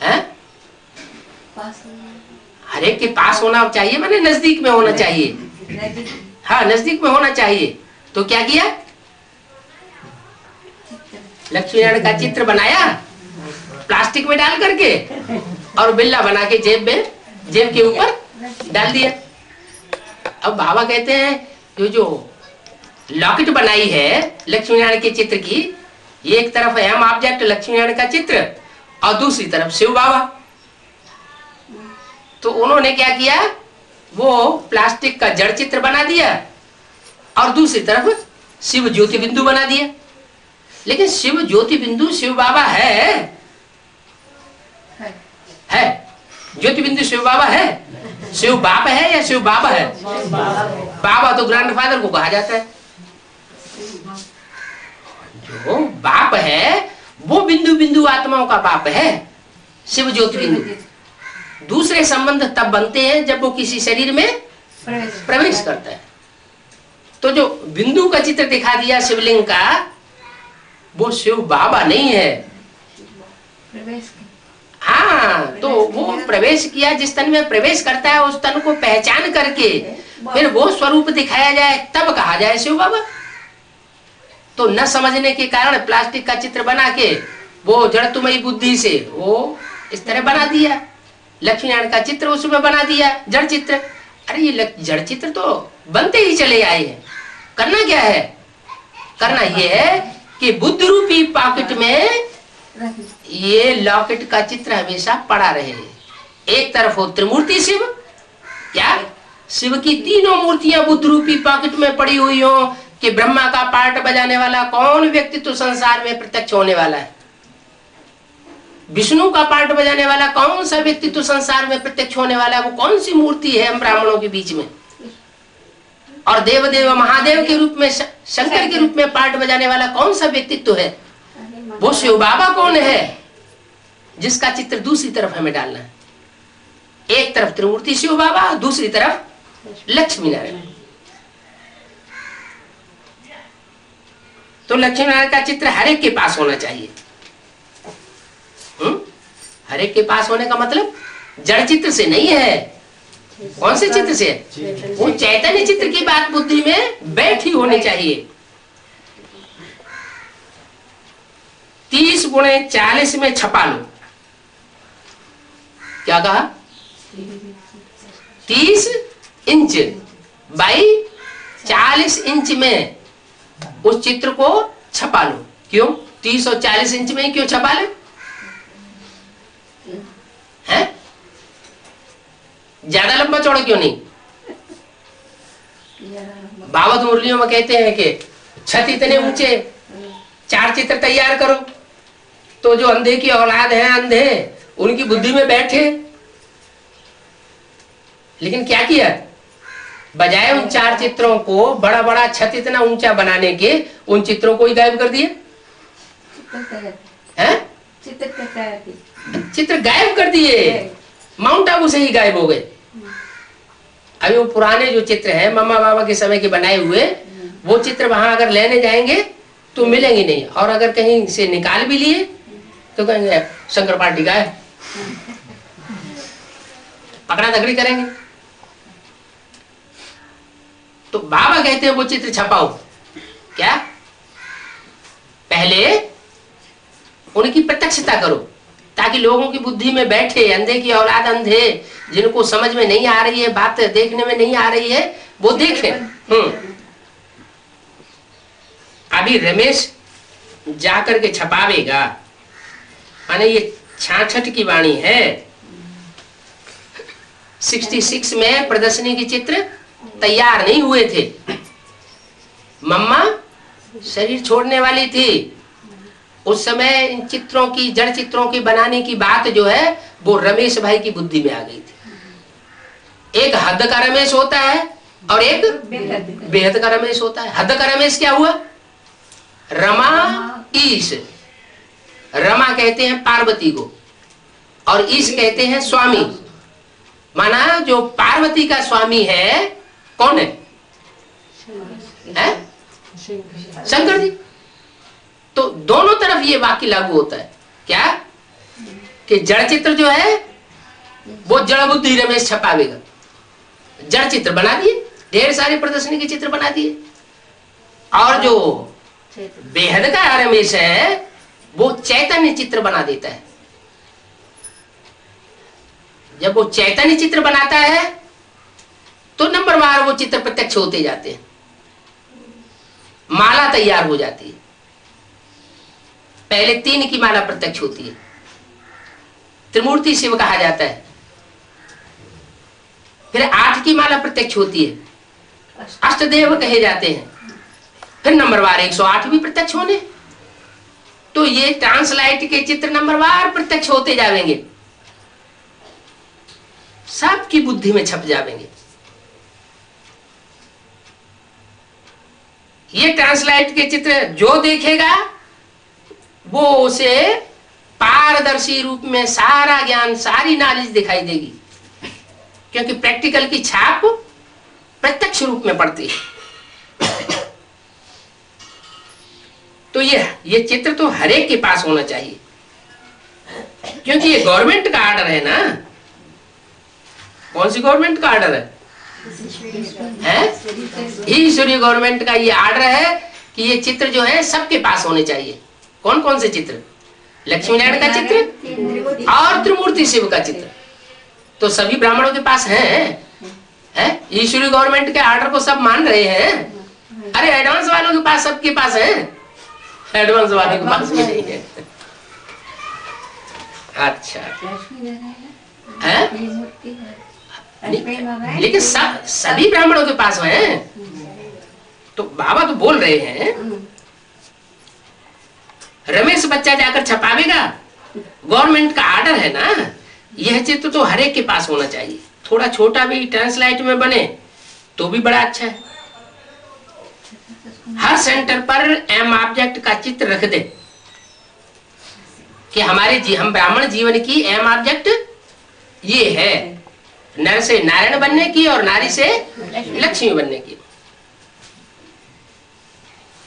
है, हर एक के पास होना चाहिए माने नजदीक में होना चाहिए। हाँ, नजदीक में होना चाहिए। तो क्या किया? लक्ष्मी नारायण का चित्र बनाया प्लास्टिक में डाल करके और बिल्ला बना के जेब के ऊपर डाल दिया। अब बाबा कहते हैं जो लॉकेट बनाई है लक्ष्मी नारायण के चित्र की, ये एक तरफ है एम ऑब्जेक्ट लक्ष्मी नारायण का चित्र और दूसरी तरफ शिव बाबा। तो उन्होंने क्या किया, वो प्लास्टिक का जड़ चित्र बना दिया और दूसरी तरफ शिव ज्योति बिंदु बना दिया। लेकिन शिव ज्योति बिंदु शिव बाबा है ज्योति बिंदु शिव बाबा है। शिव बाप है या शिव बाबा है? बाबा तो ग्रैंडफादर को कहा जाता है। जो बाप है वो बिंदु बिंदु आत्माओं का बाप है, शिव ज्योति बिंदु। दूसरे संबंध तब बनते हैं जब वो किसी शरीर में प्रवेश करता है। तो जो बिंदु का चित्र दिखा दिया शिवलिंग का, वो शिव बाबा नहीं है। हाँ, तो वो प्रवेश किया, जिस तन में प्रवेश करता है उस तन को पहचान करके फिर वो स्वरूप दिखाया जाए तब कहा जाए शिव बाबा। तो न समझने के कारण प्लास्टिक का चित्र बना के वो जड़तुमयी बुद्धि से वो इस तरह बना दिया। लक्ष्मी नारायण का चित्र उसमें बना दिया जड़ चित्र। अरे ये जड़ चित्र तो बनते ही चले आए हैं। करना क्या है? करना ये है कि बुद्ध रूपी पॉकेट में ये लॉकेट का चित्र हमेशा पड़ा रहे। एक तरफ हो त्रिमूर्ति शिव, क्या शिव की तीनों मूर्तियां बुद्ध रूपी पॉकेट में पड़ी हुई हो कि ब्रह्मा का पार्ट बजाने वाला कौन व्यक्ति तो संसार में प्रत्यक्ष होने वाला है, विष्णु का पार्ट बजाने वाला कौन सा व्यक्ति तो संसार में प्रत्यक्ष होने वाला है, वो कौन सी मूर्ति है हम ब्राह्मणों के बीच में, और देवदेव महादेव के रूप में शंकर के रूप में पार्ट बजाने वाला कौन सा व्यक्तित्व है, वो शिव बाबा कौन है, जिसका चित्र दूसरी तरफ हमें डालना है। एक तरफ त्रिमूर्ति शिव बाबा, दूसरी तरफ लक्ष्मी नारायण। तो लक्ष्मी नारायण का चित्र हर एक के पास होना चाहिए। हर एक के पास होने का मतलब जड़ चित्र से नहीं है, कौन से चित्र से, वो चैतन्य चित्र की बात बुद्धि में बैठी होनी चाहिए। 30 गुणे 40 में छपा लो। क्या कहा? 30 इंच बाई 40 इंच में उस चित्र को छपा लो। क्यों 30 और 40 इंच में क्यों छपा ले? हैं? ज्यादा लंबा चौड़ा क्यों नहीं? बाबा तो मुरलियों में कहते हैं कि छत इतने ऊंचे, 4 चित्र तैयार करो तो जो अंधे की औलाद है, अंधे उनकी बुद्धि में बैठे। लेकिन क्या किया, बजाय उन 4 चित्रों को बड़ा बड़ा छत इतना ऊंचा बनाने के, उन चित्रों को ही गायब कर दिए। चित्र गायब कर दिए, माउंट आबू से ही गायब हो गए। अभी वो पुराने जो चित्र हैं मम्मा बाबा के समय के बनाए हुए, वो चित्र वहां अगर लेने जाएंगे तो मिलेंगे नहीं, और अगर कहीं से निकाल भी लिए तो कहेंगे शंकर पार्टी का है, पकड़ा दगड़ी करेंगे। तो बाबा कहते हैं वो चित्र छपाओ। क्या? पहले उनकी प्रत्यक्षता करो ताकि लोगों की बुद्धि में बैठे। अंधे की औलाद, अंधे जिनको समझ में नहीं आ रही है, बात देखने में नहीं आ रही है, वो देखें। अभी रमेश जाकर के छपावेगा, माने ये 66 की वाणी है। 66 में प्रदर्शनी के चित्र तैयार नहीं हुए थे, मम्मा शरीर छोड़ने वाली थी उस समय। इन चित्रों की, जड़ चित्रों की बनाने की बात जो है वो रमेश भाई की बुद्धि में आ गई थी। एक हद का रमेश होता है और एक बेहद का रमेश होता है। हद का रमेश क्या हुआ? रमा ईश। रमा कहते हैं पार्वती को और ईश कहते हैं स्वामी। माना जो पार्वती का स्वामी है कौन है? शंकर जी। तो दोनों तरफ ये वाक्य लागू होता है। क्या? कि जड़ चित्र जो है वो जड़ बुद्धि रमेश छपावेगा। जड़ चित्र बना दिए, ढेर सारे प्रदर्शनी के चित्र बना दिए, और जो बेहद का रमेश है वो चैतन्य चित्र बना देता है। जब वो चैतन्य चित्र बनाता है तो नंबरवार वो चित्र प्रत्यक्ष होते जाते हैं, माला तैयार हो जाती है। पहले 3 की माला प्रत्यक्ष होती है, त्रिमूर्ति शिव कहा जाता है। फिर 8 की माला प्रत्यक्ष होती है, अष्टदेव कहे जाते हैं। फिर नंबरवार 108 भी प्रत्यक्ष होने। तो ये ट्रांसलाइट के चित्र नंबरवार प्रत्यक्ष होते जाएंगे, सबकी बुद्धि में छप जाएंगे। ये ट्रांसलाइट के चित्र जो देखेगा वो उसे पारदर्शी रूप में सारा ज्ञान, सारी नॉलेज दिखाई देगी, क्योंकि प्रैक्टिकल की छाप प्रत्यक्ष रूप में पड़ती है। तो ये चित्र तो हर एक के पास होना चाहिए, क्योंकि ये गवर्नमेंट का आर्डर है ना। कौन सी गवर्नमेंट का आर्डर है? ईश्वरीय गवर्नमेंट का ये आर्डर है कि ये चित्र जो है सबके पास होने चाहिए। कौन कौन से चित्र? लक्ष्मी नारायण का चित्र और त्रिमूर्ति शिव का चित्र तो सभी ब्राह्मणों के पास है। ईश्वरीय गवर्नमेंट के आर्डर को सब मान रहे हैं। अरे एडवांस वालों के पास, सबके पास है, एडवांस वालों के पास भी नहीं है। अच्छा, है? लेकिन सभी ब्राह्मणों के पास है। तो बाबा तो बोल रहे हैं रमेश बच्चा जाकर छपावेगा, गवर्नमेंट का आर्डर है ना, यह चित्र तो हर एक के पास होना चाहिए। थोड़ा छोटा भी ट्रांसलाइट में बने तो भी बड़ा अच्छा है। हर सेंटर पर एम ऑब्जेक्ट का चित्र रख दे कि हम ब्राह्मण जीवन की एम ऑब्जेक्ट ये है, नर से नारायण बनने की और नारी से लक्ष्मी बनने की।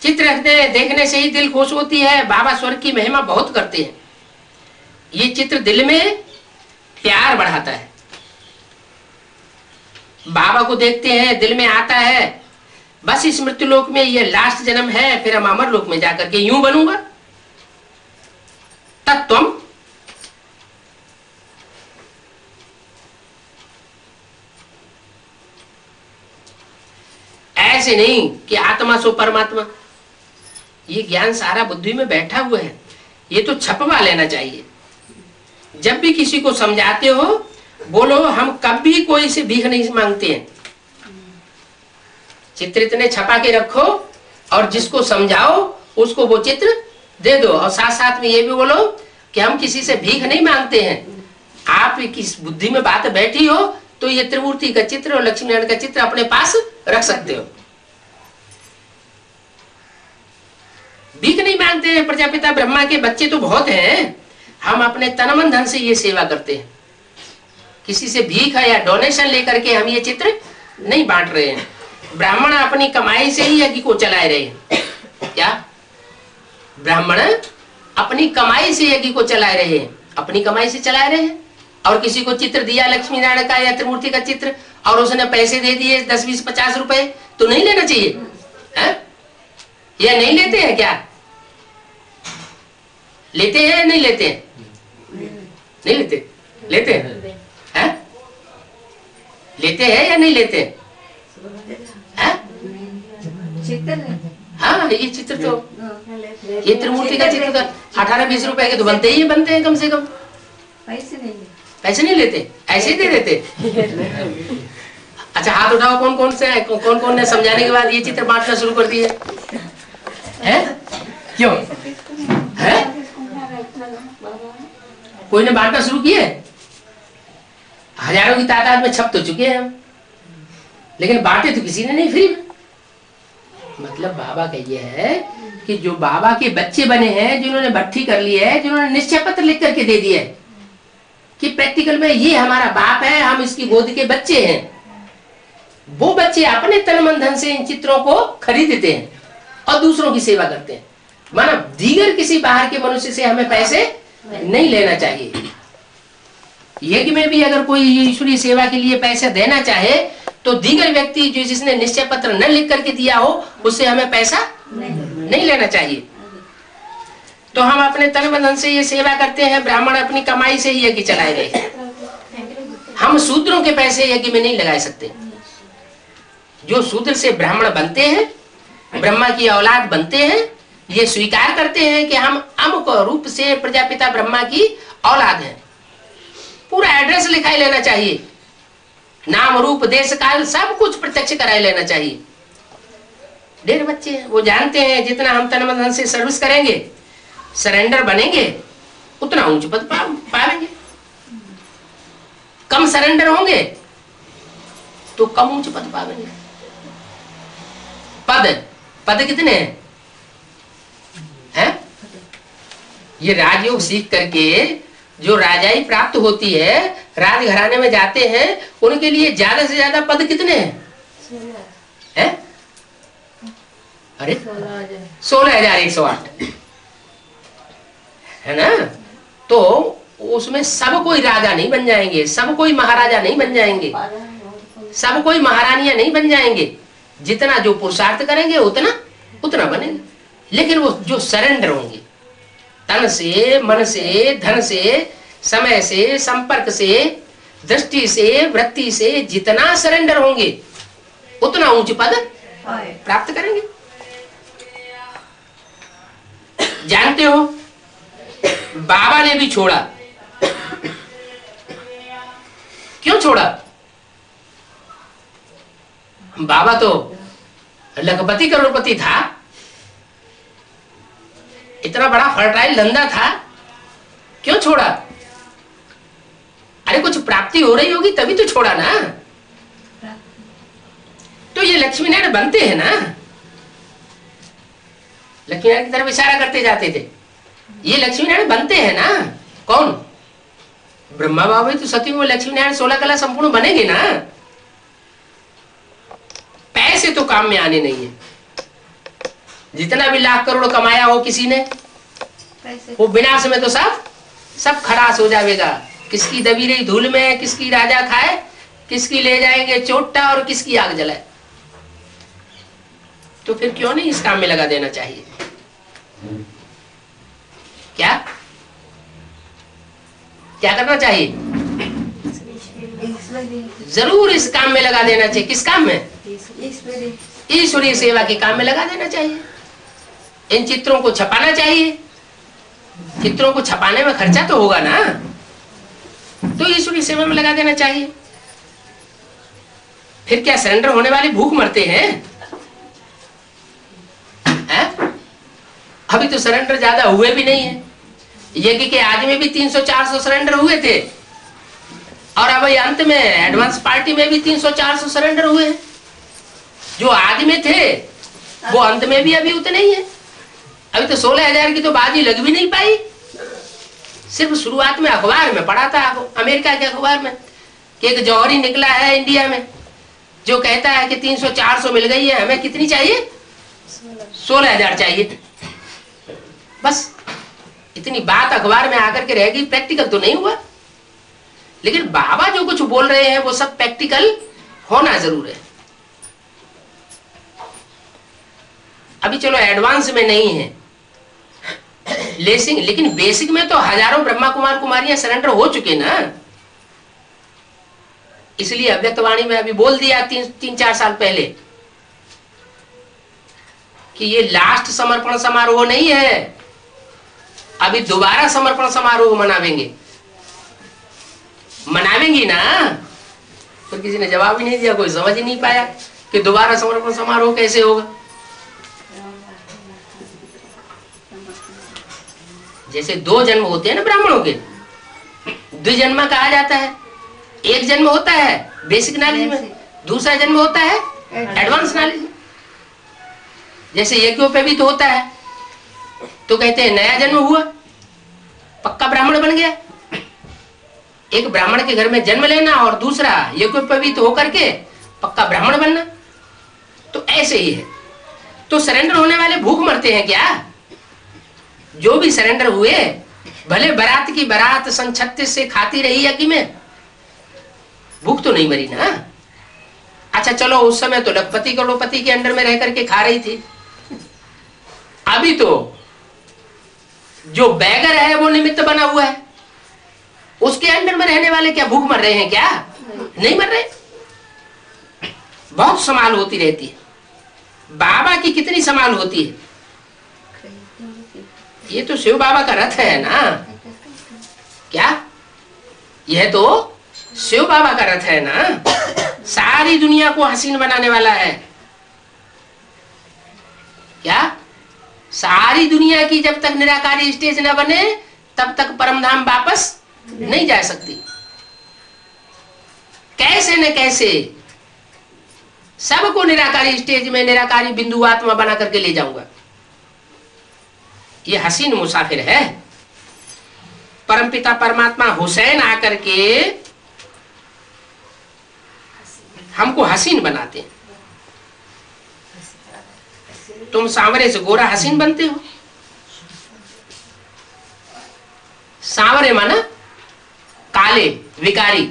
चित्र रखते देखने से ही दिल खुश होती है। बाबा स्वर्ग की महिमा बहुत करते हैं। ये चित्र दिल में प्यार बढ़ाता है। बाबा को देखते हैं दिल में आता है बस इस मृत्यु लोक में ये लास्ट जन्म है, फिर हम अमर लोक में जाकर के यूं बनूंगा। तत्वम ऐसे नहीं कि आत्मा सो परमात्मा, ये ज्ञान सारा बुद्धि में बैठा हुआ है, ये तो छपवा लेना चाहिए। जब भी किसी को समझाते हो बोलो हम कभी कोई से भीख नहीं मांगते हैं, चित्र इतने छपा के रखो और जिसको समझाओ उसको वो चित्र दे दो। और साथ साथ में ये भी बोलो कि हम किसी से भीख नहीं मांगते हैं। आप किस बुद्धि में बात बैठी हो तो ये त्रिमूर्ति का चित्र और लक्ष्मी नारायण का चित्र अपने पास रख सकते हो। भीख नहीं मांगते हैं। प्रजापिता ब्रह्मा के बच्चे तो बहुत हैं, हम अपने तन मन धन से ये सेवा करते हैं। किसी से भीख या डोनेशन लेकर के हम ये चित्र नहीं बांट रहे हैं। ब्राह्मण अपनी कमाई से ही यज्ञ को चला रहे हैं। क्या ब्राह्मण अपनी कमाई से यज्ञ को चला रहे हैं, अपनी कमाई से चला रहे हैं। और किसी को चित्र दिया लक्ष्मी नारायण का या त्रिमूर्ति का चित्र और उसने पैसे दे दिए 10, 20, 50 रुपए, तो नहीं लेना चाहिए है? या नहीं लेते हैं? क्या लेते हैं या नहीं लेते हैं? नहीं लेते, लेते हैं? लेते हैं या नहीं लेते हैं? हाँ, ये चित्र तो ये त्रिमूर्ति का चित्र तो 18-20 रुपए के तो बनते ही बनते हैं कम से कम। पैसे नहीं लेते, ऐसे ही दे देते। अच्छा हाथ उठाओ कौन कौन से कौन कौन ने समझाने के बाद ये चित्र बांटना शुरू कर दिए है? क्यों है? कोई ने बांटना शुरू किए? हजारों की तादाद में छप तो चुके हैं हम, लेकिन बांटे तो किसी ने नहीं फ्री में। मतलब बाबा का ये है कि जो बाबा के बच्चे बने हैं, जिन्होंने भट्टी कर ली है, जिन्होंने निश्चय पत्र लिख करके दे दिया है कि प्रैक्टिकल में ये हमारा बाप है, हम इसकी गोद के बच्चे हैं, वो बच्चे अपने तन मन धन से इन चित्रों को खरीदते हैं और दूसरों की सेवा करते हैं। माना दीगर किसी बाहर के मनुष्य से हमें पैसे नहीं लेना चाहिए। यज्ञ में भी अगर कोई ईश्वरीय सेवा के लिए पैसे देना चाहे तो दीगर व्यक्ति जो जिसने निश्चय पत्र न लिख करके दिया हो उससे हमें पैसा नहीं लेना चाहिए। तो हम अपने तन मन धन से ये सेवा करते हैं। ब्राह्मण अपनी कमाई से ही यज्ञ चलाए गए। हम शूद्रों के पैसे यज्ञ में नहीं लगा सकते। जो शूद्र से ब्राह्मण बनते हैं, ब्रह्मा की औलाद बनते हैं, ये स्वीकार करते हैं कि हम अमुक रूप से प्रजापिता ब्रह्मा की औलाद हैं। पूरा एड्रेस लिखाई लेना चाहिए, नाम रूप देश काल सब कुछ प्रत्यक्ष कराई लेना चाहिए। ढेर बच्चे हैं वो जानते हैं जितना हम तन मन धन से सर्विस करेंगे, सरेंडर बनेंगे, उतना ऊंच पद पाएंगे। कम सरेंडर होंगे तो कम ऊंच पद पाएंगे। पद कितने हैं? ये राजयोग सीख करके जो राजाई प्राप्त होती है, राजघराने में जाते हैं, उनके लिए ज्यादा से ज्यादा पद कितने हैं? अरे 16,108 है ना। तो उसमें सब कोई राजा नहीं बन जाएंगे, सब कोई महाराजा नहीं बन जाएंगे, सब कोई महारानियां नहीं बन जाएंगे। जितना जो पुरुषार्थ करेंगे उतना बनेंगे। लेकिन वो जो सरेंडर होंगे, तन से, मन से, धन से, समय से, संपर्क से, दृष्टि से, वृत्ति से जितना सरेंडर होंगे उतना ऊंच पद प्राप्त करेंगे। जानते हो बाबा ने भी छोड़ा क्यों छोड़ा? बाबा तो लखपति करोड़पति था, इतना बड़ा फर्टाइल धंधा था, क्यों छोड़ा? अरे कुछ प्राप्ति हो रही होगी तभी तो छोड़ा ना। तो ये लक्ष्मी नारायण बनते हैं ना, लक्ष्मी नारायण की तरफ इशारा करते जाते थे, ये लक्ष्मी नारायण बनते हैं ना। कौन? ब्रह्मा बाबा तो सतयुग में लक्ष्मी नारायण 16 कला संपूर्ण बनेंगे ना। पैसे तो काम में आने नहीं है, जितना भी लाख करोड़ कमाया हो किसी ने, वो विनाश में तो सब खलास हो जाएगा। किसकी दबी रही धूल में, किसकी राजा खाए, किसकी ले जाएंगे चोटा और किसकी आग जलाए। तो फिर क्यों नहीं इस काम में लगा देना चाहिए? क्या क्या करना चाहिए? जरूर इस काम में लगा देना चाहिए। किस काम में? ईश्वरीय सेवा के काम में लगा देना चाहिए। इन चित्रों को छपाना चाहिए। चित्रों को छपाने में खर्चा तो होगा ना, तो ईश्वरीय सेवा में लगा देना चाहिए। फिर क्या सरेंडर होने वाले भूख मरते हैं? अभी तो सरेंडर ज्यादा हुए भी नहीं है। यज्ञ के आदि में भी 300-400 सरेंडर हुए थे, और अब अंत में एडवांस पार्टी में भी 300-400 सरेंडर हुए हैं। जो आदि में थे वो अंत में भी अभी उतने ही है। अभी तो 16,000 की तो बाजी लग भी नहीं पाई। सिर्फ शुरुआत में अखबार में पढ़ा था, अमेरिका के अखबार में, कि एक जौहरी निकला है इंडिया में जो कहता है कि 300-400 मिल गई है, हमें कितनी चाहिए? 16,000 चाहिए। बस इतनी बात अखबार में आकर के रहेगी, प्रैक्टिकल तो नहीं हुआ। लेकिन बाबा जो कुछ बोल रहे हैं वो सब प्रैक्टिकल होना जरूर है। अभी चलो एडवांस में नहीं है, लेकिन बेसिक में तो हजारों ब्रह्मा कुमार कुमारियां सरेंडर हो चुके ना। इसलिए अव्यक्त वाणी में अभी बोल दिया 3-4 साल पहले कि ये लास्ट समर्पण समारोह नहीं है, अभी दोबारा समर्पण समारोह मनावेंगी ना। तो किसी ने जवाब ही नहीं दिया, कोई समझ ही नहीं पाया कि दोबारा समर्पण समारोह कैसे होगा। जैसे 2 जन्म होते हैं ना ब्राह्मणों के, द्विजन्म कहा जाता है। एक जन्म होता है बेसिक नॉलेज में, दूसरा जन्म होता है एडवांस नॉलेज में। जैसे यज्ञों पे भी तो होता है, तो कहते हैं नया जन्म हुआ, पक्का ब्राह्मण बन गया। एक ब्राह्मण के घर में जन्म लेना और दूसरा यज्ञोपवीत होकर के पक्का ब्राह्मण बनना, तो ऐसे ही है। तो सरेंडर होने वाले भूख मरते हैं क्या? जो भी सरेंडर हुए, भले बारात की बारात सन 36 से खाती रही यज्ञ में, भूख तो नहीं मरी ना। अच्छा चलो उस समय तो लखपति करोड़पति के अंडर में रह करके खा रही थी। अभी तो जो बैगर है वो निमित्त बना हुआ है, उसके अंडर में रहने वाले क्या भूख मर रहे हैं क्या? नहीं मर रहे। बहुत संभाल होती रहती है। बाबा की कितनी संभाल होती है। ये तो शिव बाबा का रथ है ना। क्या? यह तो शिव बाबा का रथ है ना, सारी दुनिया को हसीन बनाने वाला है। क्या? सारी दुनिया की जब तक निराकारी स्टेज न बने तब तक परमधाम वापस नहीं जा सकती। कैसे न कैसे सबको निराकारी स्टेज में निराकारी बिंदु आत्मा बना करके ले जाऊंगा। ये हसीन मुसाफिर है। परमपिता परमात्मा हुसैन आकर के हमको हसीन बनाते हैं। तुम सांवरे से गोरा हसीन बनते हो। सांवरे माना काले विकारी,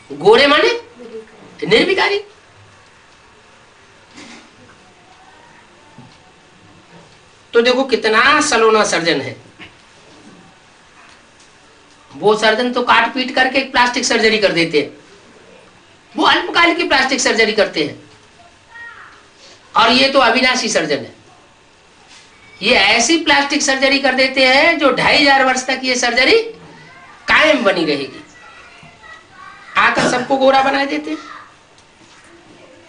गोरे माने निर्विकारी। तो देखो कितना सलोना सर्जन है। वो सर्जन तो काट पीट करके प्लास्टिक सर्जरी कर देते हैं, वो अल्पकाल की प्लास्टिक सर्जरी करते हैं। और ये तो अविनाशी सर्जन है, ये ऐसी प्लास्टिक सर्जरी कर देते हैं जो 2500 वर्ष तक ये सर्जरी कायम बनी रहेगी। लगाकर सबको गोरा बना देते हैं।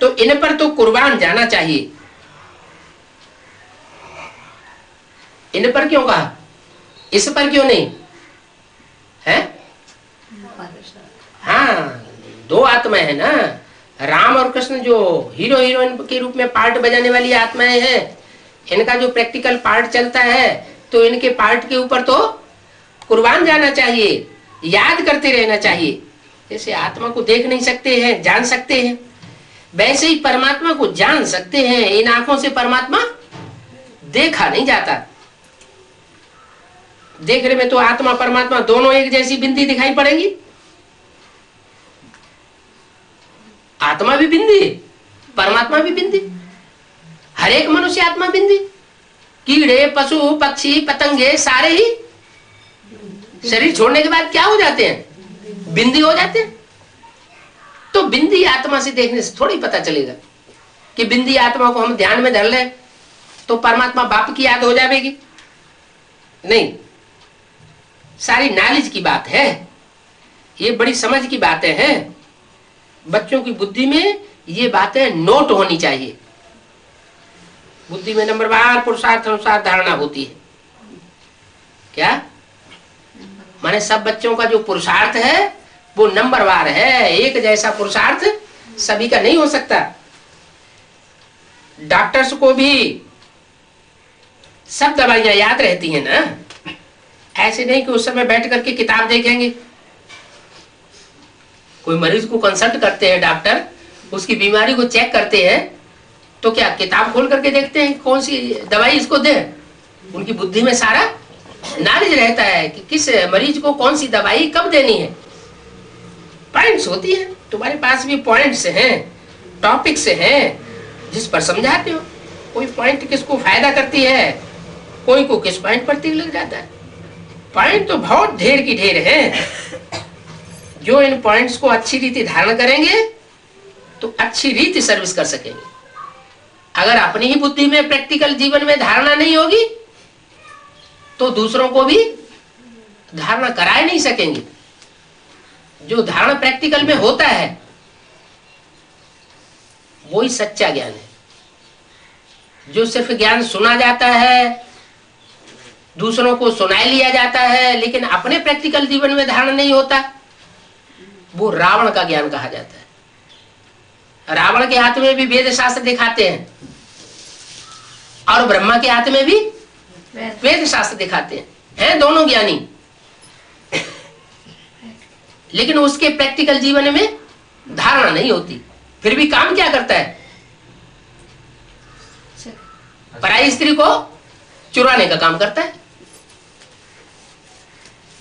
तो इन पर तो कुर्बान जाना चाहिए। इन पर क्यों कहा, इस पर क्यों नहीं है? हाँ, दो आत्माएं है ना, राम और कृष्ण जो हीरो हीरोइन के रूप में पार्ट बजाने वाली आत्माएं हैं, इनका जो प्रैक्टिकल पार्ट चलता है, तो इनके पार्ट के ऊपर तो कुर्बान जाना चाहिए, याद करते रहना चाहिए। जैसे आत्मा को देख नहीं सकते हैं, जान सकते हैं, वैसे ही परमात्मा को जान सकते हैं। इन आंखों से परमात्मा देखा नहीं जाता। देखने में तो आत्मा परमात्मा दोनों एक जैसी बिंदी दिखाई पड़ेगी। आत्मा भी बिंदी, परमात्मा भी बिंदी, हर एक मनुष्य आत्मा बिंदी। कीड़े, पशु, पक्षी, पतंगे सारे ही शरीर छोड़ने के बाद क्या हो जाते हैं? बिंदी हो जाते हैं। तो बिंदी आत्मा से देखने से थोड़ी पता चलेगा कि बिंदी आत्मा को हम ध्यान में धर ले तो परमात्मा बाप की याद हो जाएगी। नहीं, सारी नॉलेज की बात है, ये बड़ी समझ की बातें हैं। बच्चों की बुद्धि में ये बातें नोट होनी चाहिए। बुद्धि में नंबरवार पुरुषार्थ अनुसार धारणा होती है। क्या माने सब बच्चों का जो पुरुषार्थ है वो नंबरवार है। एक जैसा पुरुषार्थ सभी का नहीं हो सकता। डॉक्टर्स को भी सब दवाइयां याद रहती हैं ना, ऐसे नहीं कि उस समय बैठ करके किताब देखेंगे। कोई मरीज को कंसल्ट करते हैं डॉक्टर, उसकी बीमारी को चेक करते हैं, तो क्या किताब खोल करके देखते हैं कौन सी दवाई इसको दे? उनकी बुद्धि में सारा नॉलेज रहता है कि किस मरीज को कौन सी दवाई कब देनी है। पॉइंट्स होती है, तुम्हारे पास भी पॉइंट्स हैं, टॉपिक्स हैं जिस पर समझाते हो। कोई पॉइंट किसको फायदा करती है, कोई को किस पॉइंट पर तीर लग जाता है। पॉइंट तो बहुत ढेर की ढेर है। जो इन पॉइंट्स को अच्छी रीति धारण करेंगे तो अच्छी रीति सर्विस कर सकेंगे। अगर अपनी ही बुद्धि में प्रैक्टिकल जीवन में धारणा नहीं होगी तो दूसरों को भी धारणा करा नहीं सकेंगे। जो धारणा प्रैक्टिकल में होता है वही सच्चा ज्ञान है। जो सिर्फ ज्ञान सुना जाता है, दूसरों को सुनाई लिया जाता है, लेकिन अपने प्रैक्टिकल जीवन में धारण नहीं होता, वो रावण का ज्ञान कहा जाता है। रावण के हाथ में भी वेद शास्त्र दिखाते हैं और ब्रह्मा के हाथ में भी वेद शास्त्र दिखाते हैं दोनों ज्ञानी, लेकिन उसके प्रैक्टिकल जीवन में धारणा नहीं होती। फिर भी काम क्या करता है? पराई स्त्री को चुराने का काम करता है।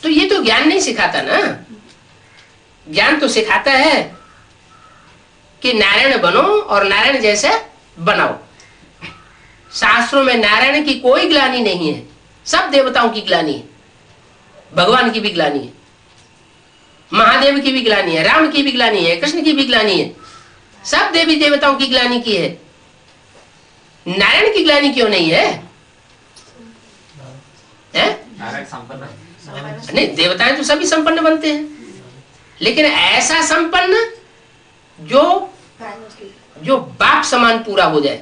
तो ये तो ज्ञान नहीं सिखाता ना। ज्ञान तो सिखाता है कि नारायण बनो और नारायण जैसे बनाओ। शास्त्रों में नारायण की कोई ग्लानि नहीं है, सब देवताओं की ग्लानि है। भगवान की भी ग्लानि है, महादेव की भी ग्लानि है, राम की भी ग्लानि है, कृष्ण की भी ग्लानि है, सब देवी देवताओं की ग्लानि की है। नारायण की ग्लानि क्यों नहीं है? नारायण संपन्न नहीं, देवताएं तो सभी संपन्न बनते हैं, लेकिन ऐसा संपन्न जो बाप समान पूरा हो जाए।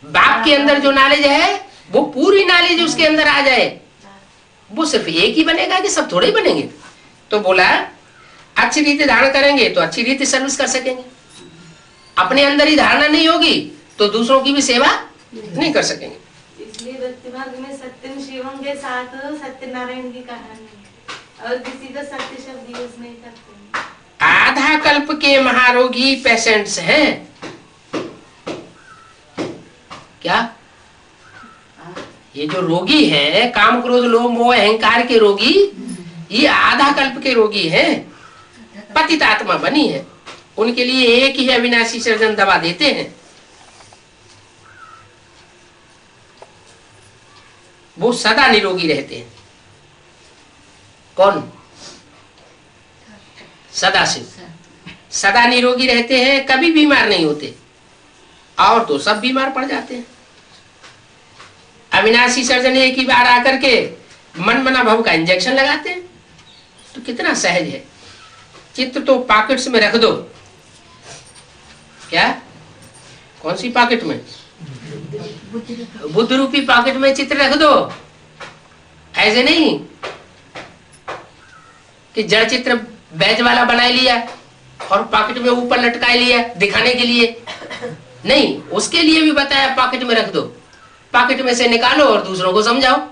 बाप के अंदर जो नॉलेज है वो पूरी नॉलेज उसके अंदर आ जाए। वो सिर्फ एक ही बनेगा कि सब थोड़े ही बनेंगे? तो बोला अच्छी रीति धारण करेंगे तो अच्छी रीति सर्विस कर सकेंगे। अपने अंदर ही धारणा नहीं होगी तो दूसरों की भी सेवा नहीं कर सकेंगे। इसलिए भक्ति मार्ग में सत्यम शिवम के साथ सत्यनारायण की कहानी है और किसी का सत्य शब्द यूज नहीं करते। आधा कल्प के महारोगी पेशेंट्स हैं क्या? ये जो रोगी है, काम क्रोध लोभ मोह अहंकार के रोगी, ये आधा कल्प के रोगी हैं, पतित आत्मा बनी है। उनके लिए एक ही अविनाशी सृजन दवा देते हैं, वो सदा निरोगी रहते हैं। कौन? सदाशिव सदा निरोगी रहते हैं, कभी बीमार नहीं होते। और तो सब बीमार पड़ जाते हैं। अविनाशी सर्जन एक ही बार आकर के मन मना भव का इंजेक्शन लगाते हैं, तो कितना सहज है। चित्र तो पॉकेट्स में रख दो। क्या? कौन सी पॉकेट में? बुद्ध रूपी पॉकेट में चित्र रख दो। ऐसे नहीं कि जड़ चित्र बैज वाला बना लिया और पॉकेट में ऊपर लटका लिया दिखाने के लिए। नहीं, उसके लिए भी बताया पॉकेट में रख दो, पॉकेट में से निकालो और दूसरों को समझाओ।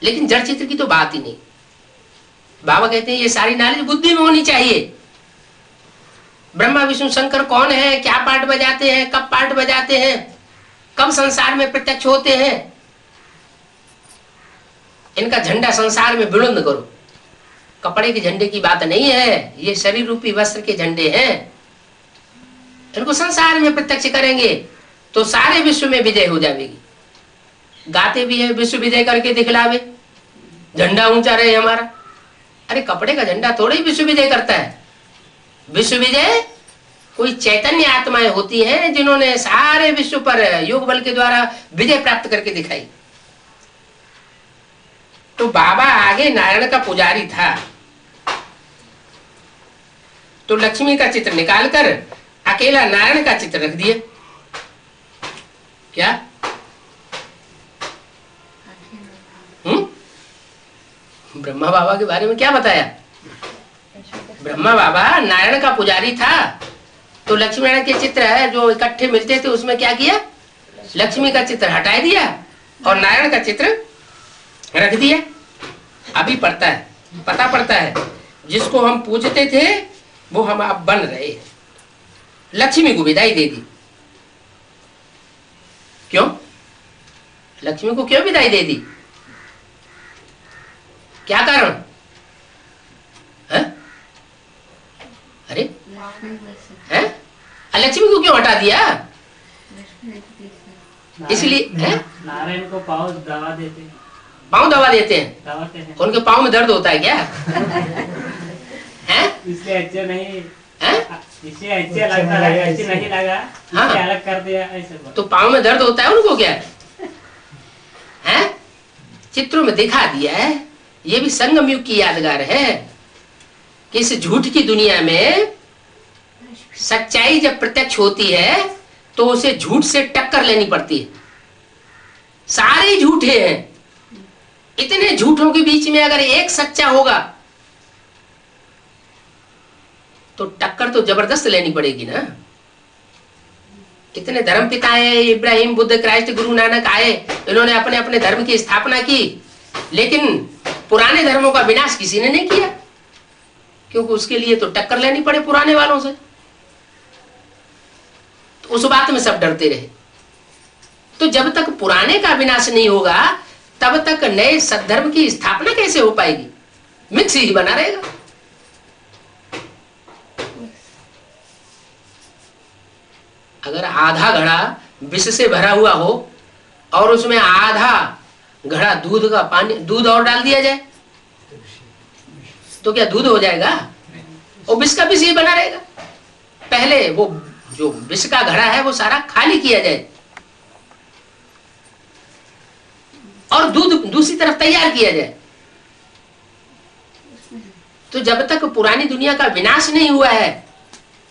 लेकिन जड़ चित्र की तो बात ही नहीं। बाबा कहते हैं ये सारी नॉलेज बुद्धि में होनी चाहिए। ब्रह्मा विष्णु शंकर कौन है, क्या पार्ट बजाते हैं, कब पार्ट बजाते हैं, कब संसार में प्रत्यक्ष होते हैं, इनका झंडा संसार में बुलंद करो। कपड़े के झंडे की बात नहीं है, ये शरीर रूपी वस्त्र के झंडे हैं। इनको संसार में प्रत्यक्ष करेंगे तो सारे विश्व में विजय हो जाएगी। गाते भी है विश्व विजय करके दिखलावे, झंडा ऊंचा रहे हमारा। अरे कपड़े का झंडा थोड़ा ही विश्व विजय करता है। विश्व विजय कोई चैतन्य आत्माएं होती हैं जिन्होंने सारे विश्व पर योग बल के द्वारा विजय प्राप्त करके दिखाई। तो बाबा आगे नारायण का पुजारी था, तो लक्ष्मी का चित्र निकालकर अकेला नारायण का चित्र रख दिया। क्या? ब्रह्मा बाबा के बारे में क्या बताया? ब्रह्मा बाबा नारायण का पुजारी था, तो लक्ष्मी नारायण के चित्र है जो इकट्ठे मिलते थे, उसमें क्या किया? लक्ष्मी का चित्र हटा दिया और नारायण का चित्र रख दिया। अभी पड़ता है, पता पड़ता है जिसको हम पूजते थे वो हम अब बन रहे हैं। लक्ष्मी को विदाई दे दी। क्यों? लक्ष्मी को क्यों विदाई दे दी? क्या कारण है? अरे है? लक्ष्मी को क्यों हटा दिया? इसलिए नारायण को पाँव दबा देते हैं। पाँव दबा देते हैं? दबाते हैं। उनके पाँव में दर्द होता है क्या? है? इसलिए अच्छे नहीं है? इससे अच्छे लगता है, अच्छे नहीं लगा, हाँ। इससे अलग कर दिया ऐसे। तो पाँव में दर्द होता है उनको क्या है? चित्रों में दिखा दिया है। ये भी संगम युग की यादगार है कि इस झूठ की दुनिया में सच्चाई जब प्रत्यक्ष होती है तो उसे झूठ से टक्कर लेनी पड़ती है। सारे झूठे हैं, इतने झूठों के बीच में अगर एक सच्चा होगा तो टक्कर तो जबरदस्त लेनी पड़ेगी ना। कितने धर्म पिता आए, इब्राहिम, बुद्ध, क्राइस्ट, गुरु नानक आए, इन्होंने अपने अपने धर्म की स्थापना की, लेकिन पुराने धर्मों का विनाश किसी ने नहीं किया, क्योंकि उसके लिए तो टक्कर लेनी पड़े पुराने वालों से। तो उस बात में सब डरते रहे। तो जब तक पुराने का विनाश नहीं होगा तब तक नए सद्धर्म की स्थापना कैसे हो पाएगी? मिक्स ही बना रहेगा। अगर आधा घड़ा विष से भरा हुआ हो और उसमें आधा घड़ा दूध का पानी, दूध और डाल दिया जाए तो क्या दूध हो जाएगा? वो विष का विष ही बना रहेगा। पहले वो जो विष का घड़ा है वो सारा खाली किया जाए और दूध दूसरी तरफ तैयार किया जाए। तो जब तक पुरानी दुनिया का विनाश नहीं हुआ है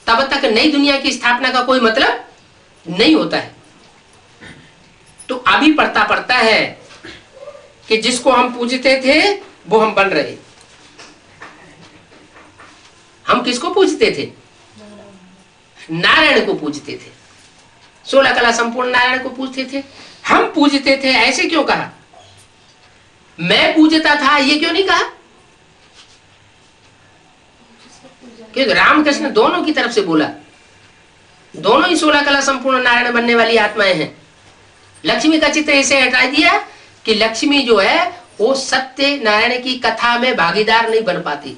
तब तक नई दुनिया की स्थापना का कोई मतलब नहीं होता है। तो अभी पड़ता है कि जिसको हम पूजते थे वो हम बन रहे। हम किसको पूजते थे? नारायण को पूजते थे। 16 कला संपूर्ण नारायण को पूजते थे। हम पूजते थे, ऐसे क्यों कहा? मैं पूजता था ये क्यों नहीं कहा? क्योंकि रामकृष्ण दोनों की तरफ से बोला। दोनों ही 16 कला संपूर्ण नारायण बनने वाली आत्माएं हैं। लक्ष्मी का चित्र ऐसे हटा दिया कि लक्ष्मी जो है वो सत्य नारायण की कथा में भागीदार नहीं बन पाती।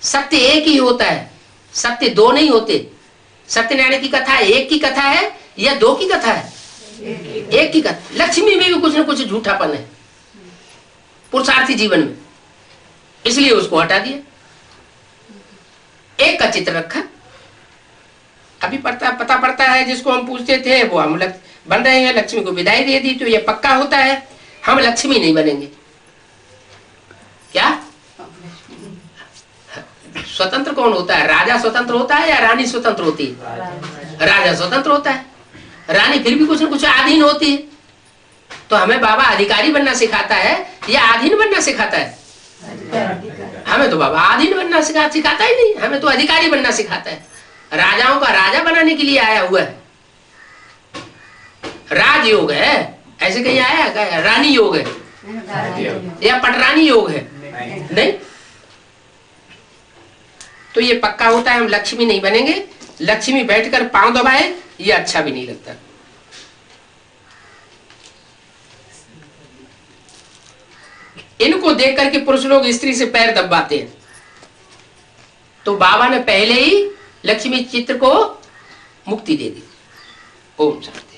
सत्य एक ही होता है, सत्य दो नहीं होते। सत्यनारायण की कथा एक की कथा है या दो की कथा है? एक की कथा। लक्ष्मी में भी कुछ न कुछ झूठापन है पुरुषार्थी जीवन में, इसलिए उसको हटा दिया, एक का चित्र रखा। अभी पता पड़ता है जिसको हम पूछते थे वो हम बन रहे हैं। लक्ष्मी को विदाई दे दी तो ये पक्का होता है हम लक्ष्मी नहीं बनेंगे। क्या? स्वतंत्र कौन होता है? राजा स्वतंत्र होता है या रानी स्वतंत्र होती है? राजा स्वतंत्र होता है, रानी फिर भी कुछ न कुछ अधीन होती है। तो हमें बाबा अधिकारी बनना सिखाता है या अधीन बनना सिखाता है? हमें तो बाबा अधीन बनना सिखाता ही नहीं, हमें तो अधिकारी बनना सिखाता है। राजाओं का राजा बनाने के लिए आया हुआ है। राजयोग है, ऐसे कहीं आया है? रानी योग है या पटरानी योग है? नहीं। तो ये पक्का होता है हम लक्ष्मी नहीं बनेंगे। लक्ष्मी बैठकर पांव दबाए ये अच्छा भी नहीं लगता। इनको देख करके पुरुष लोग स्त्री से पैर दबाते हैं। तो बाबा ने पहले ही लक्ष्मी चित्र को मुक्ति दे दी। ओम शांति।